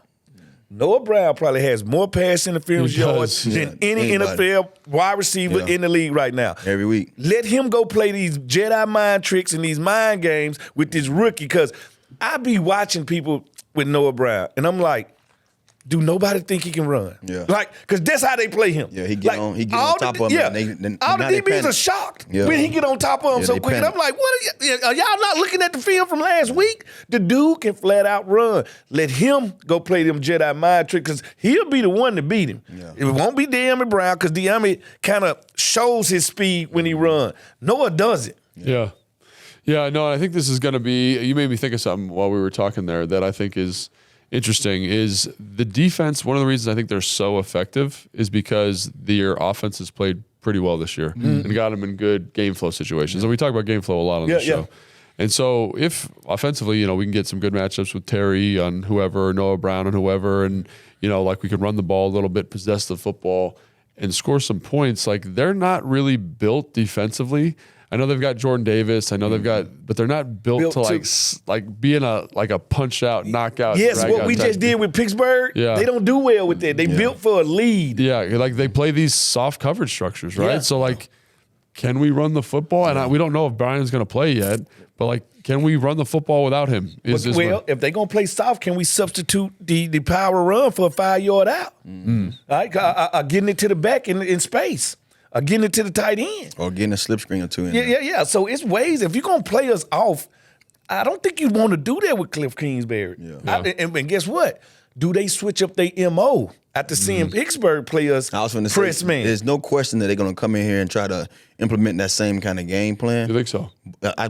Noah Brown probably has more pass interference yards than any NFL wide receiver in the league right now. Every week. Let him go play these Jedi mind tricks and these mind games with this rookie, because I be watching people with Noah Brown, and I'm like, do nobody think he can run? Yeah. Because that's how they play him. Yeah, he get on top of them. Yeah. All the DBs are shocked when he get on top of them so quick. And I'm like, are y'all not looking at the film from last week? The dude can flat out run. Let him go play them Jedi mind tricks, because he'll be the one to beat him. Yeah. It won't be De'Ami Brown, because De'Ami kind of shows his speed when he run. Noah doesn't. Yeah. Yeah, no, I think this is going to be, you made me think of something while we were talking there that I think is interesting, is the defense. One of the reasons I think they're so effective is because their offense has played pretty well this year and got them in good game flow situations. And we talk about game flow a lot on the show. And so if offensively, we can get some good matchups with Terry on whoever, Noah Brown on whoever, and, like we can run the ball a little bit, possess the football, and score some points, like they're not really built defensively. I know they've got Jordan Davis. I know they've got, but they're not built to like being a punch out, knockout. Yes, what we just did with Pittsburgh. Yeah. They don't do well with that. They built for a lead. Yeah, like they play these soft coverage structures, right? Yeah. So like, can we run the football? And we don't know if Brian's going to play yet, but like, can we run the football without him? If they're going to play soft, can we substitute the power run for a 5-yard out? All right, getting it to the back in space. Getting it to the tight end. Or getting a slip screen or two in Yeah. So it's ways. If you're going to play us off, I don't think you want to do that with Cliff Kingsbury. Yeah. And guess what? Do they switch up their MO after seeing Pittsburgh play us press man? There's no question that they're going to come in here and try to implement that same kind of game plan. You think so?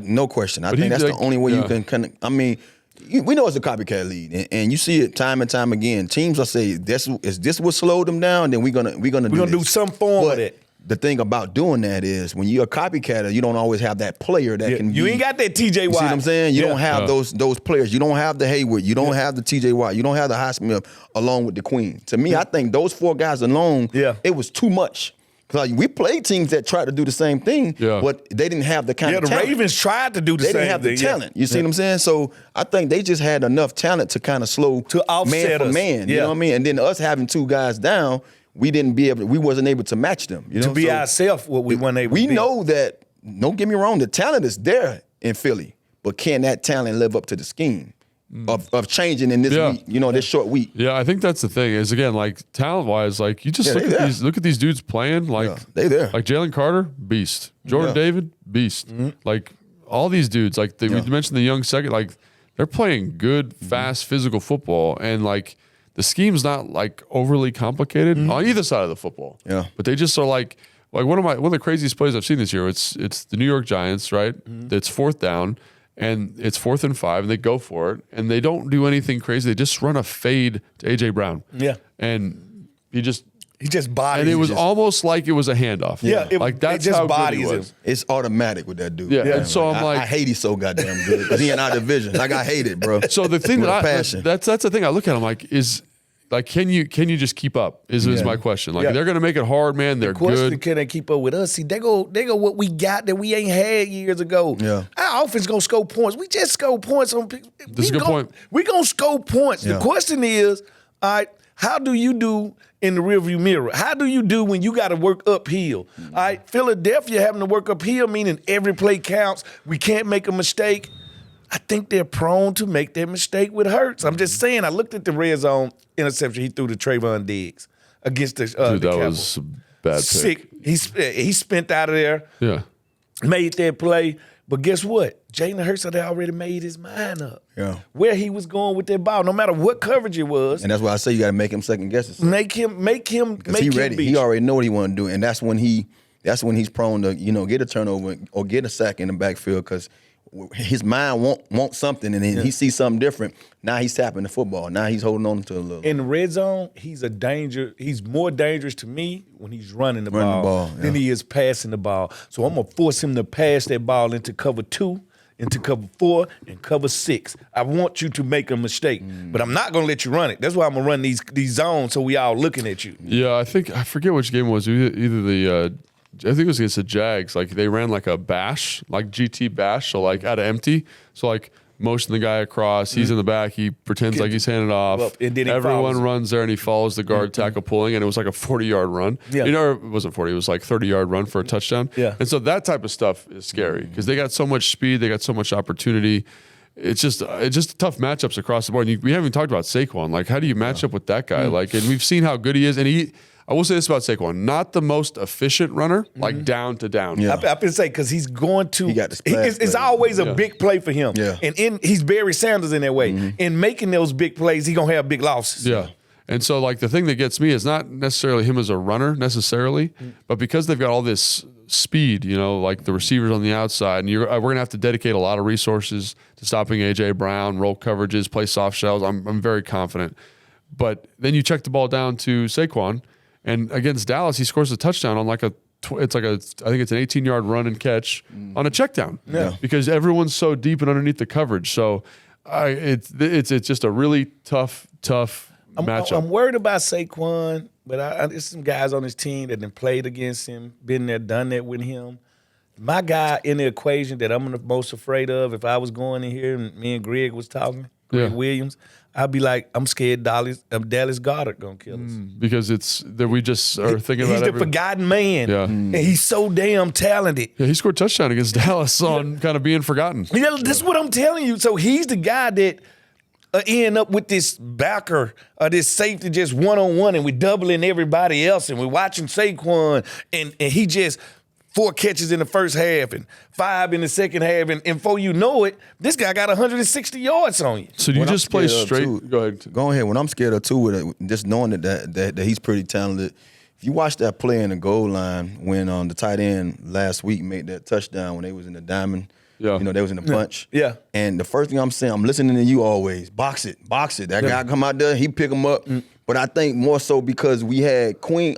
No question. I think that's the only way you can – I mean – we know it's a copycat league, and you see it time and time again. Teams will say, "Is this what slowed them down?" Then we're gonna do some form of it. The thing about doing that is when you're a copycatter, you don't always have that player that can. You ain't got that TJ Watt. You see what I'm saying? You don't have those players. You don't have the Hayward. You don't have the TJ Watt. You don't have the Highsmith along with the Queen. To me, I think those 4 guys alone, it was too much. Because we played teams that tried to do the same thing, but they didn't have the kind of talent. Yeah, the Ravens tried to do the same thing. They didn't have the talent. You see what I'm saying? So I think they just had enough talent to kind of slow man for man. You know what I mean? And then us having 2 guys down, we wasn't able to match them. To be ourselves, what we weren't able to be. We know that, don't get me wrong, the talent is there in Philly, but can that talent live up to the scheme of changing in this week, this short week? Yeah, I think that's the thing is, again, like talent-wise, like you just look at these dudes playing, like they there. Like Jalen Carter, beast. Jordan David, beast. Like all these dudes, like we mentioned the young second, like they're playing good, fast, physical football, and like the scheme's not like overly complicated on either side of the football. Yeah, but they just are like one of the craziest plays I've seen this year. It's the New York Giants, right? It's 4th down. and it's 4th and 5, and they go for it, and they don't do anything crazy. They just run a fade to AJ Brown. Yeah, and he just bodies. And it was almost like it was a handoff. Yeah, like that's how good he was. It's automatic with that dude. Yeah, and so I'm like, I hate he's so goddamn good because he in our division. Like I hate it, bro. So the thing that's the thing I look at him like is. Like, can you just keep up? Is my question. Like, they're going to make it hard, man. They're good. Can they keep up with us? See, they go what we got that we ain't had years ago. Yeah. Our offense going to score points. We just score points on people. This is a good point. We going to score points. Yeah. The question is, all right, how do you do in the rearview mirror? How do you do when you got to work uphill? All right, Philadelphia having to work uphill, meaning every play counts. We can't make a mistake. I think they're prone to make that mistake with Hurts. I'm just saying, I looked at the red zone interception he threw to Trayvon Diggs against the Dude, that was a bad pick. Sick. He spent out of there. Yeah. Made that play. But guess what? Jalen Hurts had already made his mind up. Yeah. Where he was going with that ball, no matter what coverage it was. And that's why I say you got to make him second guess it. Make him he ready. He already know what he want to do. And that's when he's prone to, get a turnover or get a sack in the backfield because his mind wants something, and then he sees something different. Now he's tapping the football. Now he's holding on to it a little. In the red zone, he's a danger. He's more dangerous to me when he's running the ball than he is passing the ball. So I'm gonna force him to pass that ball into cover 2, into cover 4, and cover 6. I want you to make a mistake, but I'm not gonna let you run it. That's why I'm gonna run these zones so we all looking at you. Yeah, I forget which game it was. Either the. I think it was against the Jags. Like they ran like a bash, like GT bash, so like out of empty. So like motion the guy across, he's in the back, he pretends like he's handing off. Well, and then everyone runs there and he follows the guard tackle pulling, and it was like a 40-yard run. Yeah. It wasn't 40, it was like 30-yard run for a touchdown. Yeah. And so that type of stuff is scary because they got so much speed, they got so much opportunity. It's just tough matchups across the board. And we haven't even talked about Saquon. Like, how do you match up with that guy? Like, and we've seen how good he is, and I will say this about Saquon: not the most efficient runner, like down to down. Yeah. I've been saying because he's going to. He got the splash it's always a big play for him. Yeah. And he's Barry Sanders in that way. In making those big plays, he's gonna have big losses. Yeah. And so, like, the thing that gets me is not necessarily him as a runner necessarily, but because they've got all this speed, like the receivers on the outside, and we're going to have to dedicate a lot of resources to stopping A.J. Brown, roll coverages, play soft shells. I'm very confident. But then you check the ball down to Saquon, and against Dallas, he scores a touchdown on I think it's an 18-yard run and catch on a check down. Yeah. Because everyone's so deep and underneath the coverage. So it's just a really tough matchup. I'm worried about Saquon, but there's some guys on his team that have played against him, been there, done that with him. My guy in the equation that I'm the most afraid of, if I was going in here and me and Greg was talking, Greg Williams, I'd be like, I'm scared Dallas Goedert gonna kill us. Because it's that we just are thinking about he's the forgotten man. Yeah. And he's so damn talented. Yeah, he scored a touchdown against Dallas on kind of being forgotten. Yeah, that's what I'm telling you. So he's the guy that end up with this backer or this safety just one-on-one, and we're doubling everybody else, and we're watching Saquon, and he just 4 catches in the first half and 5 in the second half, and before you know it, this guy got 160 yards on you. So do you just play straight? Go ahead. Go ahead. When I'm scared of too, with it, just knowing that he's pretty talented. If you watch that play in the goal line when the tight end last week made that touchdown when they was in the diamond. Yeah. They was in the bunch. Yeah. And the first thing I'm saying, I'm listening to you always. Box it. That guy come out there, he pick him up. But I think more so because we had we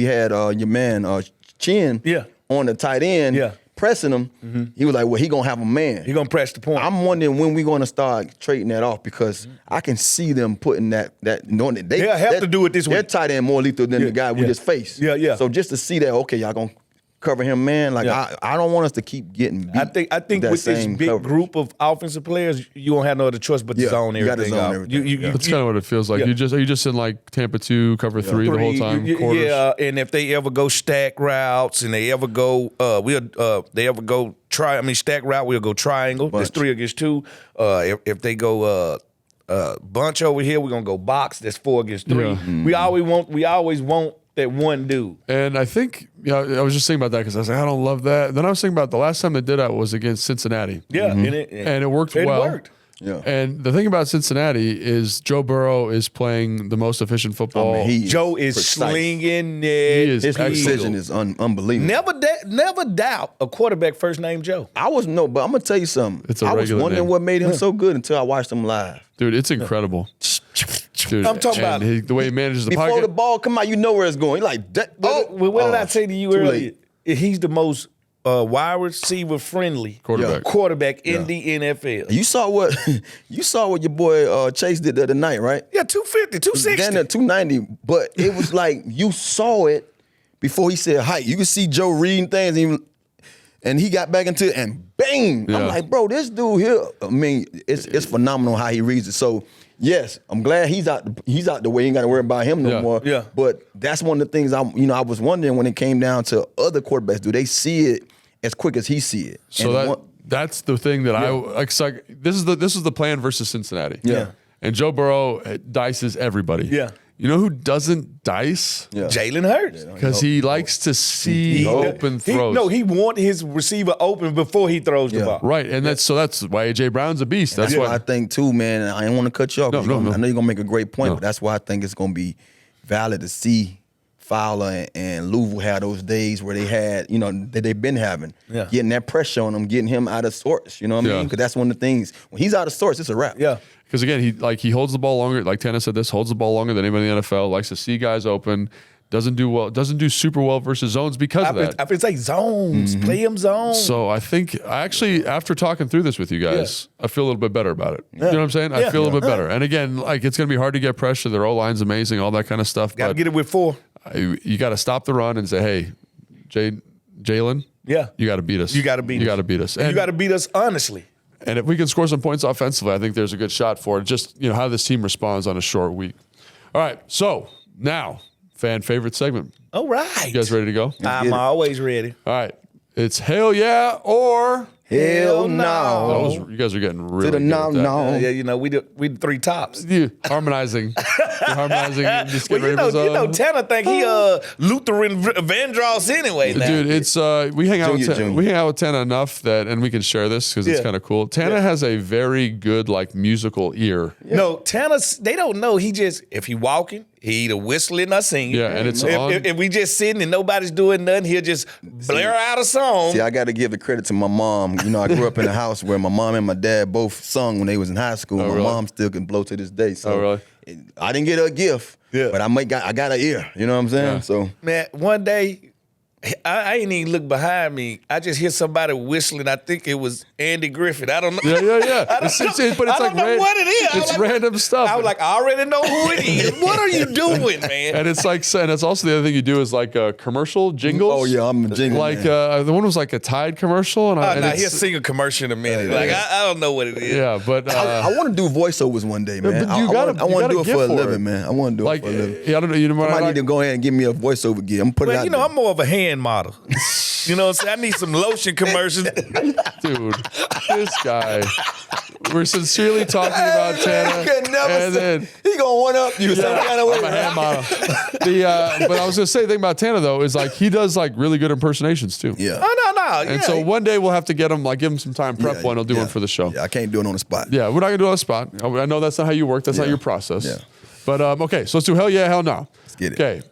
had your man Chin on the tight end pressing him. He was like, well, he going to have a man. He going to press the point. I'm wondering when we going to start trading that off because I can see them putting that knowing that they'll have to do it this week. Their tight end more lethal than the guy we just faced. Yeah. So just to see that, okay, y'all going to cover him, man. Like I don't want us to keep getting beat. I think with this big group of offensive players, you won't have no other choice but to zone everything out. That's kind of what it feels like. Are you just in like Tampa 2, cover 3 the whole time? Yeah, and if they ever go stack routes and they ever go stack route, we'll go triangle. Bunch. That's 3 against 2. If they go bunch over here, we're gonna go box. That's 4 against 3. Yeah. We always want that one dude. And I think, I was just thinking about that because I was like, I don't love that. Then I was thinking about the last time they did that was against Cincinnati. Yeah, and it worked well. Yeah. And the thing about Cincinnati is Joe Burrow is playing the most efficient football. Joe is slinging it. His precision is unbelievable. Never doubt a quarterback first name Joe. But I'm gonna tell you something. I was wondering what made him so good until I watched him live. Dude, it's incredible. Dude, I'm talking about the way he manages the before pocket. the ball come out, you know where it's going. You're like, what did I say to you earlier? He's the most wide receiver friendly quarterback in the NFL. You saw what your boy Chase did the other night, right? Yeah, 250, 260. Then at 290, but it was like you saw it before he said height. You could see Joe reading things, and he got back into it, and bang! Yeah. I'm like, bro, this dude here. I mean, it's phenomenal how he reads it. So. Yes, I'm glad he's out the way. You ain't got to worry about him no more. Yeah. But that's one of the things I was wondering when it came down to other quarterbacks. Do they see it as quick as he see it? So that's the thing that this is the plan versus Cincinnati. Yeah. And Joe Burrow dices everybody. Yeah. You know who doesn't dice? Yeah. Jalen Hurts. Because he likes to see open throws. He wants his receiver open before he throws the ball. Right, and that's why A.J. Brown's a beast. That's why I think too, man. I didn't want to cut you off. No. I know you're gonna make a great point, but that's why I think it's gonna be valid to see Fowler and Louisville have those days where they had, that they've been having, getting that pressure on him, getting him out of sorts. You know what I mean? Because that's one of the things. When he's out of sorts, it's a wrap. Yeah. Because again, he holds the ball longer. Like Tanner said, holds the ball longer than anybody in the NFL. Likes to see guys open. Doesn't do super well versus zones because of that. I feel like zones, play him zones. So I think after talking through this with you guys, I feel a little bit better about it. You know what I'm saying? I feel a little bit better. And again, it's going to be hard to get pressure. Their O-line's amazing, all that kind of stuff. Got to get it with 4. You got to stop the run and say, hey, Jalen, you got to beat us. You got to beat us. You got to beat us. And you got to beat us honestly. And if we can score some points offensively, I think there's a good shot for it. Just how this team responds on a short week. All right, so now fan favorite segment. All right, you guys ready to go? I'm always ready. All right, it's hell yeah or hell no. You guys are getting really to the good no. Yeah, we the 3 tops. Harmonizing. You're harmonizing. Well, Tanner think he Lutheran Vandross anyway. Now. Dude, it's we hang out with Tanner enough that, and we can share this because it's kind of cool. Tanner has a very good musical ear. Yeah. No, Tanner, they don't know. He just if he walking, he either whistling or singing. Yeah, and it's if we just sitting and nobody's doing nothing, he'll just blare out a song. See, I got to give the credit to my mom. I grew up in a house where my mom and my dad both sung when they was in high school. My mom still can blow to this day. So I didn't get her a gift, but I got an ear. You know what I'm saying? Yeah. So man, one day. I ain't even look behind me. I just hear somebody whistling. I think it was Andy Griffith. I don't know. Yeah. But it's like what it is. It's random stuff. I was like, I already know who it is. What are you doing, man? And it's also the other thing you do is commercial jingles. Oh yeah, I'm a jingle. The one was a Tide commercial, and he'll sing a commercial in a minute. I don't know what it is. Yeah, but I want to do voiceovers one day, man. But I want to do it for a living, man. I want to do it for a living. Yeah, I don't know. Somebody need to go ahead and give me a voiceover gig. I'm putting it out there. I'm more of a hand model. You know what I'm saying? I need some lotion commercials. Dude, this guy. We're sincerely talking about Tanner. He gonna one up you some kind of way. I'm a hand model. But I was gonna say the thing about Tanner though is he does really good impersonations too. Yeah. Oh no. And so one day we'll have to get him give him some time prep one. He'll do one for the show. Yeah, I can't do it on the spot. Yeah, we're not gonna do it on the spot. I know that's not how you work. That's not your process. Yeah. But okay, so let's do hell yeah, hell no. Let's get it. Okay.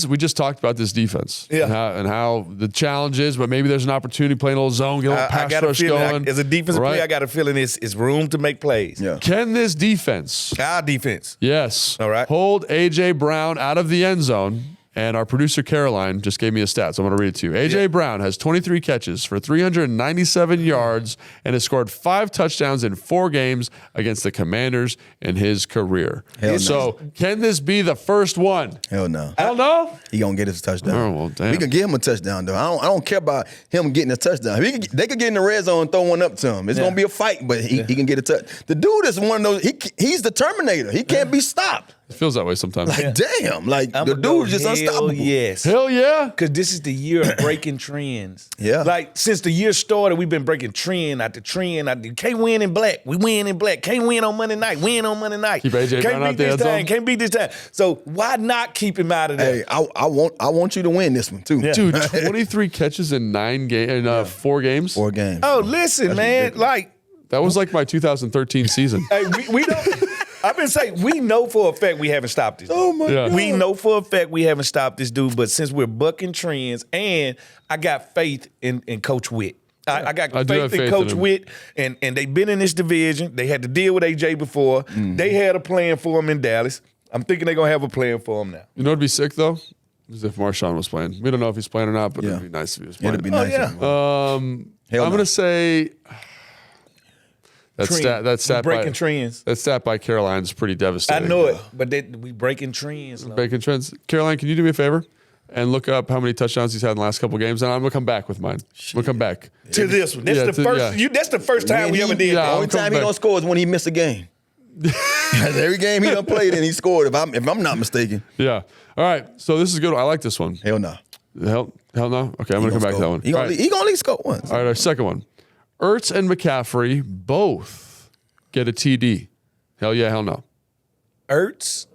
We just talked about this defense and how the challenge is, but maybe there's an opportunity playing a little zone, get a little pass rush going. As a defensive player, I got a feeling it's room to make plays. Yeah. Can this defense? Our defense. Yes. All right. Hold A.J. Brown out of the end zone. And our producer, Caroline, just gave me a stat, so I'm going to read it to you. A.J. Brown has 23 catches for 397 yards and has scored 5 touchdowns in 4 games against the Commanders in his career. So, can this be the first one? Hell no. Hell no? He going to get his touchdown. Oh, well, damn. We can give him a touchdown, though. I don't care about him getting a touchdown. They could get in the red zone and throw one up to him. It's going to be a fight, but he can get a touch. The dude is one of those, he's the Terminator. He can't be stopped. It feels that way sometimes. Damn. The dude's just unstoppable. Yes. Hell yeah. Because this is the year of breaking trends. Yeah. Since the year started, we've been breaking trend after trend. Can't win in black. We win in black. Can't win on Monday night. Win on Monday night. Keep AJ Brown out there. Can't beat this time. So why not keep him out of there? Hey, I want you to win this one, too. Yeah. Dude, 23 catches in 4 games? 4 games. Oh, listen, man. That was like my 2013 season. Hey, we don't. I've been saying we know for a fact we haven't stopped this. Oh my God. We know for a fact we haven't stopped this dude. But since we're bucking trends, and I got faith in Coach Witt. I got faith in Coach Witt, and they've been in this division. They had to deal with AJ before. They had a plan for him in Dallas. I'm thinking they're gonna have a plan for him now. You know what'd be sick though? Is if Marshawn was playing. We don't know if he's playing or not, but it'd be nice if he was playing. It'd be nice. I'm gonna say that stat breaking trends. That stat by Caroline's pretty devastating. I know it, but we breaking trends. Breaking trends. Caroline, can you do me a favor and look up how many touchdowns he's had in the last couple of games? And I'm gonna come back with mine. We'll come back to this one. That's the first. That's the first time we ever did. The only time he don't score is when he missed a game. Every game he done played in, he scored. If I'm not mistaken. Yeah. All right. So this is good. I like this one. Hell no. Hell no. Okay, I'm gonna come back to that one. He gonna at least score once. All right. Our second one. Ertz and McCaffrey both get a TD. Hell yeah. Hell no. Ertz,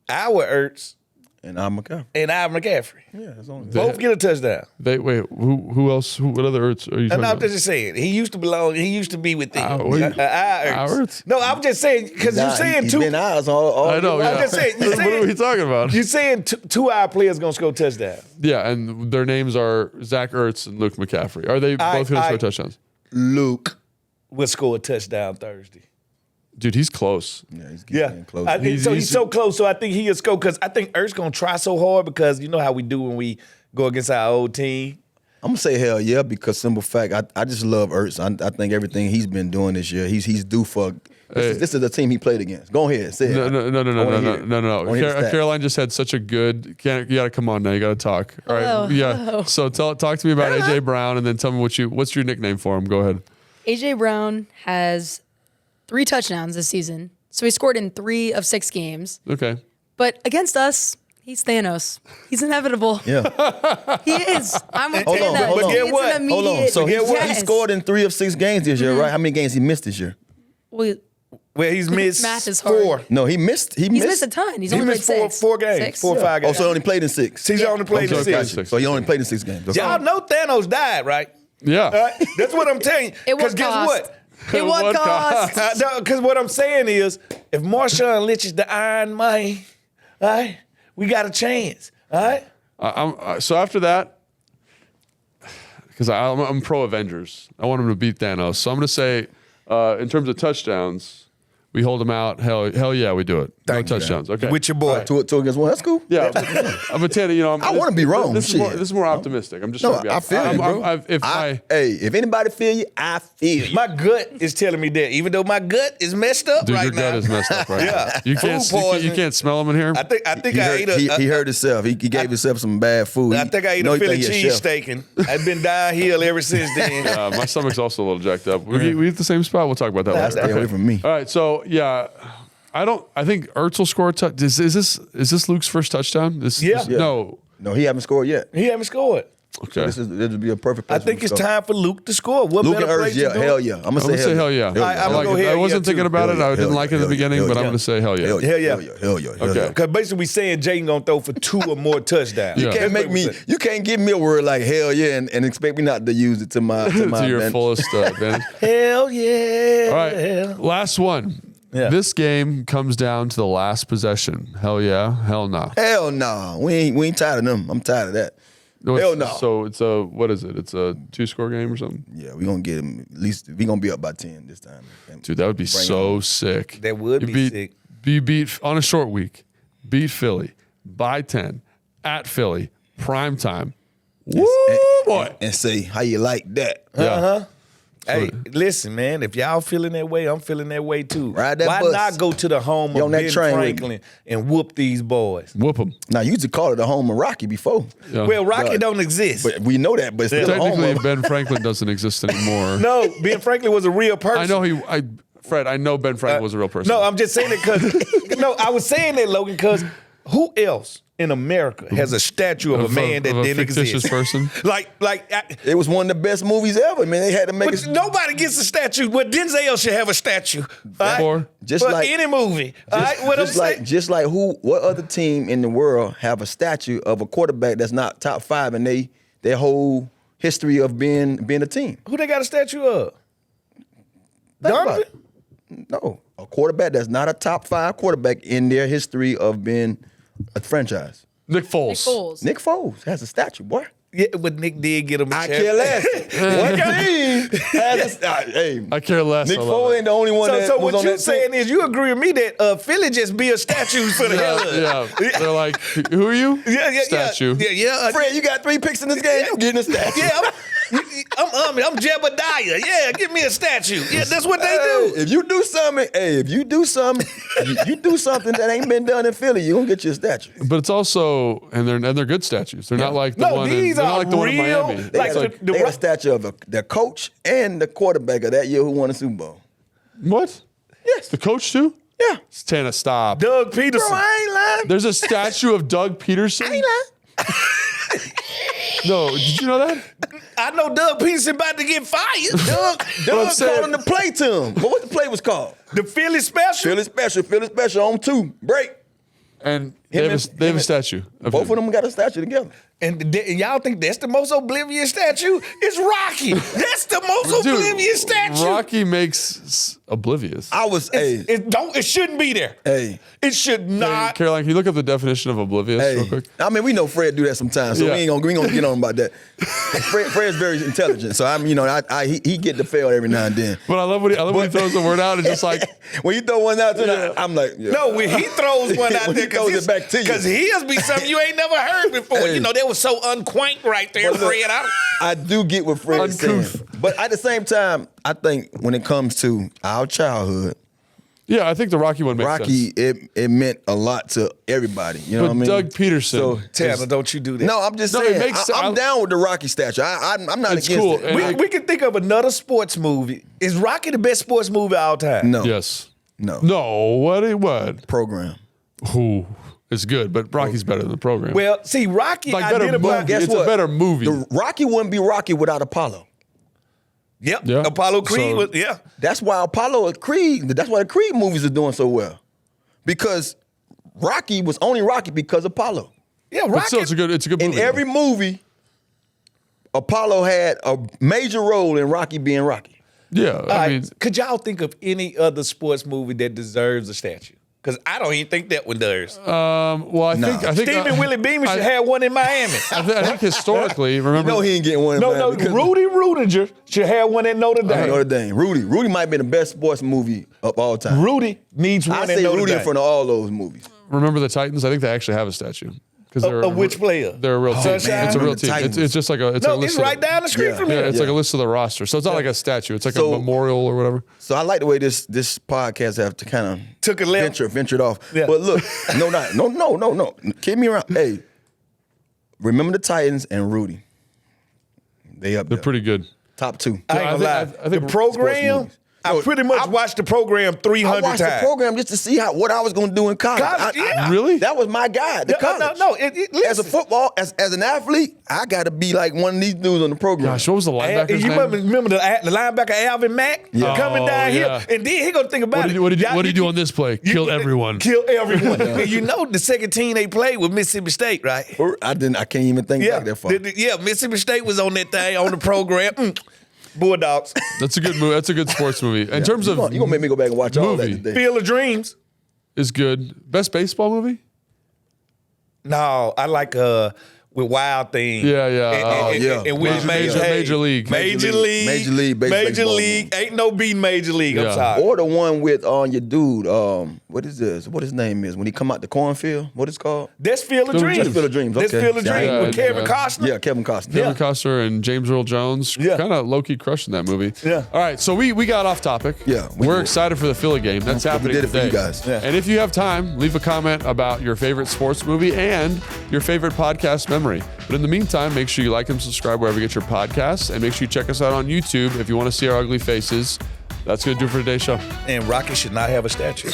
our Ertz, and I'm McCaffrey. Yeah, that's only both get a touchdown. Wait. Who else? What other Ertz are you talking about? I'm just saying. He used to be with the Our Ertz. No, I'm just saying because you're saying he's two. Been ours all I know. I'm just saying. What are we talking about? You're saying two our players gonna score touchdowns. Yeah, and their names are Zach Ertz and Luke McCaffrey. Are they both going to score touchdowns? Luke will score a touchdown Thursday. Dude, he's close. Yeah, he's getting close. He's so close. So I think he'll score because I think Ertz gonna try so hard because you know how we do when we go against our old team. I'm gonna say hell yeah because simple fact, I just love Ertz. I think everything he's been doing this year, he's due for. This is the team he played against. Go ahead, say it. No. Caroline just had such a good. You gotta come on now. You gotta talk. All right. Hello. Yeah. Hello. So talk to me about AJ Brown and then tell me what's your nickname for him. Go ahead. AJ Brown has 3 touchdowns this season. So he scored in 3 of 6 games. Okay. But against us, he's Thanos. He's inevitable. Yeah. He is. I'm with Hold on, that. hold on. It's What? an Hold on. immediate- So he Yes. scored in 3 of 6 games this year, right? How many games he missed this year? Well, He's missed Math is hard. 4. No, he missed. he's missed a ton. He's only missed played 6. 4 games, 6? 4 or 5 games. Oh, so he only played in 6. He's only played in Okay, 6. six. So he only played in 6 games. Y'all know Thanos died, right? Yeah. All right? That's what I'm telling you. It Because would guess cost. what? It would What cost. Because what I'm saying is, if Marshawn Lynch is the Iron Man, all right, we got a chance. All right. So after that, because I'm pro Avengers, I want him to beat Thanos. So I'm going to say, in terms of touchdowns, we hold him out. Hell yeah, we do it. Thank you, touchdowns. Okay. With your boy. 2 against 1. That's cool. Yeah, I'm a 10. You know, I wanna be wrong. This is more optimistic. I'm just. No, trying to be I feel you, bro. If if anybody feel you, I feel you. My gut is telling me that, even though my gut is messed up dude, right your gut now. is messed up right Yeah. now. You can't smell them in here. I think I ate He hurt himself. He gave himself some bad food. I think I ate a Philly cheesesteak, and I've been downhill ever since then. My stomach's also a little jacked up. We eat the same spot. We'll talk about that later. Stay away from me. All right, so yeah, I think Ertz will score a touchdown. Is this Luke's first touchdown? Yeah. No. No, he haven't scored yet. He haven't scored. Okay. This would be a perfect place I think for him it's to score. time for Luke to score. What Luke better and Ertz, place to yeah, do hell it? yeah. I'm I'm gonna say hell yeah. I'm gonna I go hell wasn't yeah, thinking too. about it. I didn't like it in the beginning, but I'm gonna say hell yeah. Hell yeah. Hell yeah. Okay. Because basically we saying Jayden gonna throw for 2 or more touchdowns. Yeah. You can't give me a word like hell yeah and expect me not to use it to my To your advantage. fullest advantage. Hell yeah. All right, last one. Yeah. This game comes down to the last possession. Hell yeah, hell nah. Hell no. We ain't tired of them. I'm tired of that. Hell no. So it's a what is it? It's a 2-score game or something. Yeah, we gonna get him at least. We gonna be up by 10 this time. Dude, that would be so sick. That would be sick. Be beat on a short week. Beat Philly by 10 at Philly prime time. Woo boy! And say how you like that. Yeah. Hey, listen, man. If y'all feeling that way, I'm feeling that way too. Ride that Why bus. not go to the home You of on that Ben train with Franklin and whoop these boys? Whoop them. Now you used to call it the home of Rocky before, Yeah. Well, Rocky But- don't exist. but we know that. But it's still the home Technically, of. Ben Franklin doesn't exist anymore. No, Ben Franklin was a real person. I know Fred, I know Ben Franklin was a real person. No, I'm just saying it because no, I was saying that, Logan, because who else in America has a statue of a man that of a didn't fictitious exist? person? It was one of the best movies ever. Man, they had to make but it. nobody gets a statue. Well, Denzel should have a statue. All right? For? Just For like- any movie. All right? What I'm saying. Just like what other team in the world have a statue of a quarterback that's not top 5 in their whole history of being a team? Who they got a statue of? Donovan? No, a quarterback that's not a top 5 quarterback in their history of being a franchise. Nick Foles. Nick Foles has a statue, boy. Yeah, but Nick did get him a I chance. care less. What team has a hey, I care less. Nick Foles ain't the only one that So was what on you're that saying team. is you agree with me that Philly just build statues for the hell of it. Yeah, they're like, who are you? Yeah. Statue. Yeah. Fred, you got 3 picks in this game. You getting a statue? Yeah, I'm Jebediah. Yeah, give me a statue. Yeah, that's what they do. If you do something, you do something that ain't been done in Philly, you gonna get you a statue. But it's also, and they're good statues. They're not like the No, one. these They're not are like the one in real, Miami. They, like got, they got a statue of the coach and the quarterback of that year who won the Super Bowl. What? Yes. The coach too? Yeah. Tana, stop. Doug Peterson. Bro, I ain't lying. There's a statue of Doug Peterson. I ain't lying. No, did you know that? I know Doug Peterson about to get fired. Doug I'm saying- called him to play to him. But what the play was called? The Philly special. Philly special on 2. Break. And they have a statue. Both of them got a statue together. And y'all think that's the most oblivious statue? It's Rocky. That's the most Dude, oblivious statue. Rocky makes oblivious. I was, It shouldn't be there. Hey. It should not. Caroline, can you look up the definition of oblivious real quick? I mean, we know Fred do that sometimes, so Yeah. we ain't gonna get on him about that. Fred's very intelligent, so he get the fail every now and then. But I love when he throws the word out and just like, When you throw one out, I'm like, yeah. No, when he throws one out When there, he throws it back to you. because he'll be something you ain't never heard before. Hey. You know, they was so unquaint right there, But look, Fred. I do get what Fred's saying, but at the same time, I think when it comes to our childhood, yeah, I think the Rocky one makes Rocky, sense. it meant a lot to everybody. You know what I mean? Doug Peterson. So, Tanner, don't you do that. no, I'm just No, it saying. makes sense. I'm down with the Rocky statue. I'm not It's against cool. it. And We can think of another sports movie. Is Rocky the best sports movie of all time? No. Yes. No. No. What? Program. Who? It's good, but Rocky's better than the program. Well, see, Rocky like better identified. movie. guess It's what? a better movie. The Rocky wouldn't be Rocky without Apollo. Yep. Yeah. Apollo Creed So- was, yeah. That's why that's why the Creed movies are doing so well. Because Rocky was only Rocky because of Apollo. Yeah, but Rocky. still, it's a good In movie. every movie, Apollo had a major role in Rocky being Rocky. Yeah, All I right, mean, could y'all think of any other sports movie that deserves a statue? Because I don't even think that one does. well, I think Stephen Willie Beamer should have one in Miami. I think historically, remember, He ain't getting one in No, Miami because- Rudy Rudiger should have one at Notre Dame. Notre Dame. Rudy might be the best sports movie of all time. Rudy needs one I at say Notre Rudy Dame. in front of all those movies. remember the Titans? I think they actually have a statue. Of which player? They're a real team. Sunshine? It's a real The team. Titans. It's just like a. It's No, a list it's of right the- down the street Yeah. from Yeah, here. it's like a list of the roster. So it's not like a statue. It's like So- a memorial or whatever. So I like the way this podcast have to kind of Took a left. ventured off. Yeah. But look, no. Keep me around. Hey, remember the Titans and Rudy. They up They're there. pretty good. Top 2. I ain't gonna lie. I think The program, movies. I pretty much watched the program 300 I watched times. the program just to see what I was going to do in college. College, yeah. Really? That was my guide to college. No. As a Listen. football, as an athlete, I got to be like one of these dudes on the program. Gosh, what was the linebacker's You name? remember the linebacker Alvin Mack coming down yeah. here, and then he gonna think about What it. did he do on this play? Kill everyone. Kill everyone. And you know the second team they played was Mississippi State, right? I can't even think back that far. Mississippi State was on that thing on the program. Bulldogs. That's a good movie. That's a good sports movie. In terms of You're going to make me go back and watch all that movie. today. Field of Dreams. is good. Best baseball movie? No, I like with Wild Thing. Yeah, yeah. And Willie Mays Major Hayes. League. Major League. Major League Major baseball League. Ain't no beating Major League. I'm Yeah. sorry. Or the one with your dude, what is this? What his name is? When he come out the cornfield? What it's called? That's Field of Dreams. That's Field of Dreams, That's okay. Field of Yeah, Dreams yeah, with Kevin yeah. Costner. Yeah, Kevin Costner. Kevin Costner and James Earl Jones. Yeah. Kind of low-key crushing that movie. Yeah. All right, so we got off topic. Yeah, we We're did. excited for the Philly game. That's happening did it for today. you guys. Yeah. And if you have time, leave a comment about your favorite sports movie and your favorite podcast memory. But in the meantime, make sure you like and subscribe wherever you get your podcasts. And make sure you check us out on YouTube if you want to see our ugly faces. That's going to do it for today's show. And Rocky should not have a statue.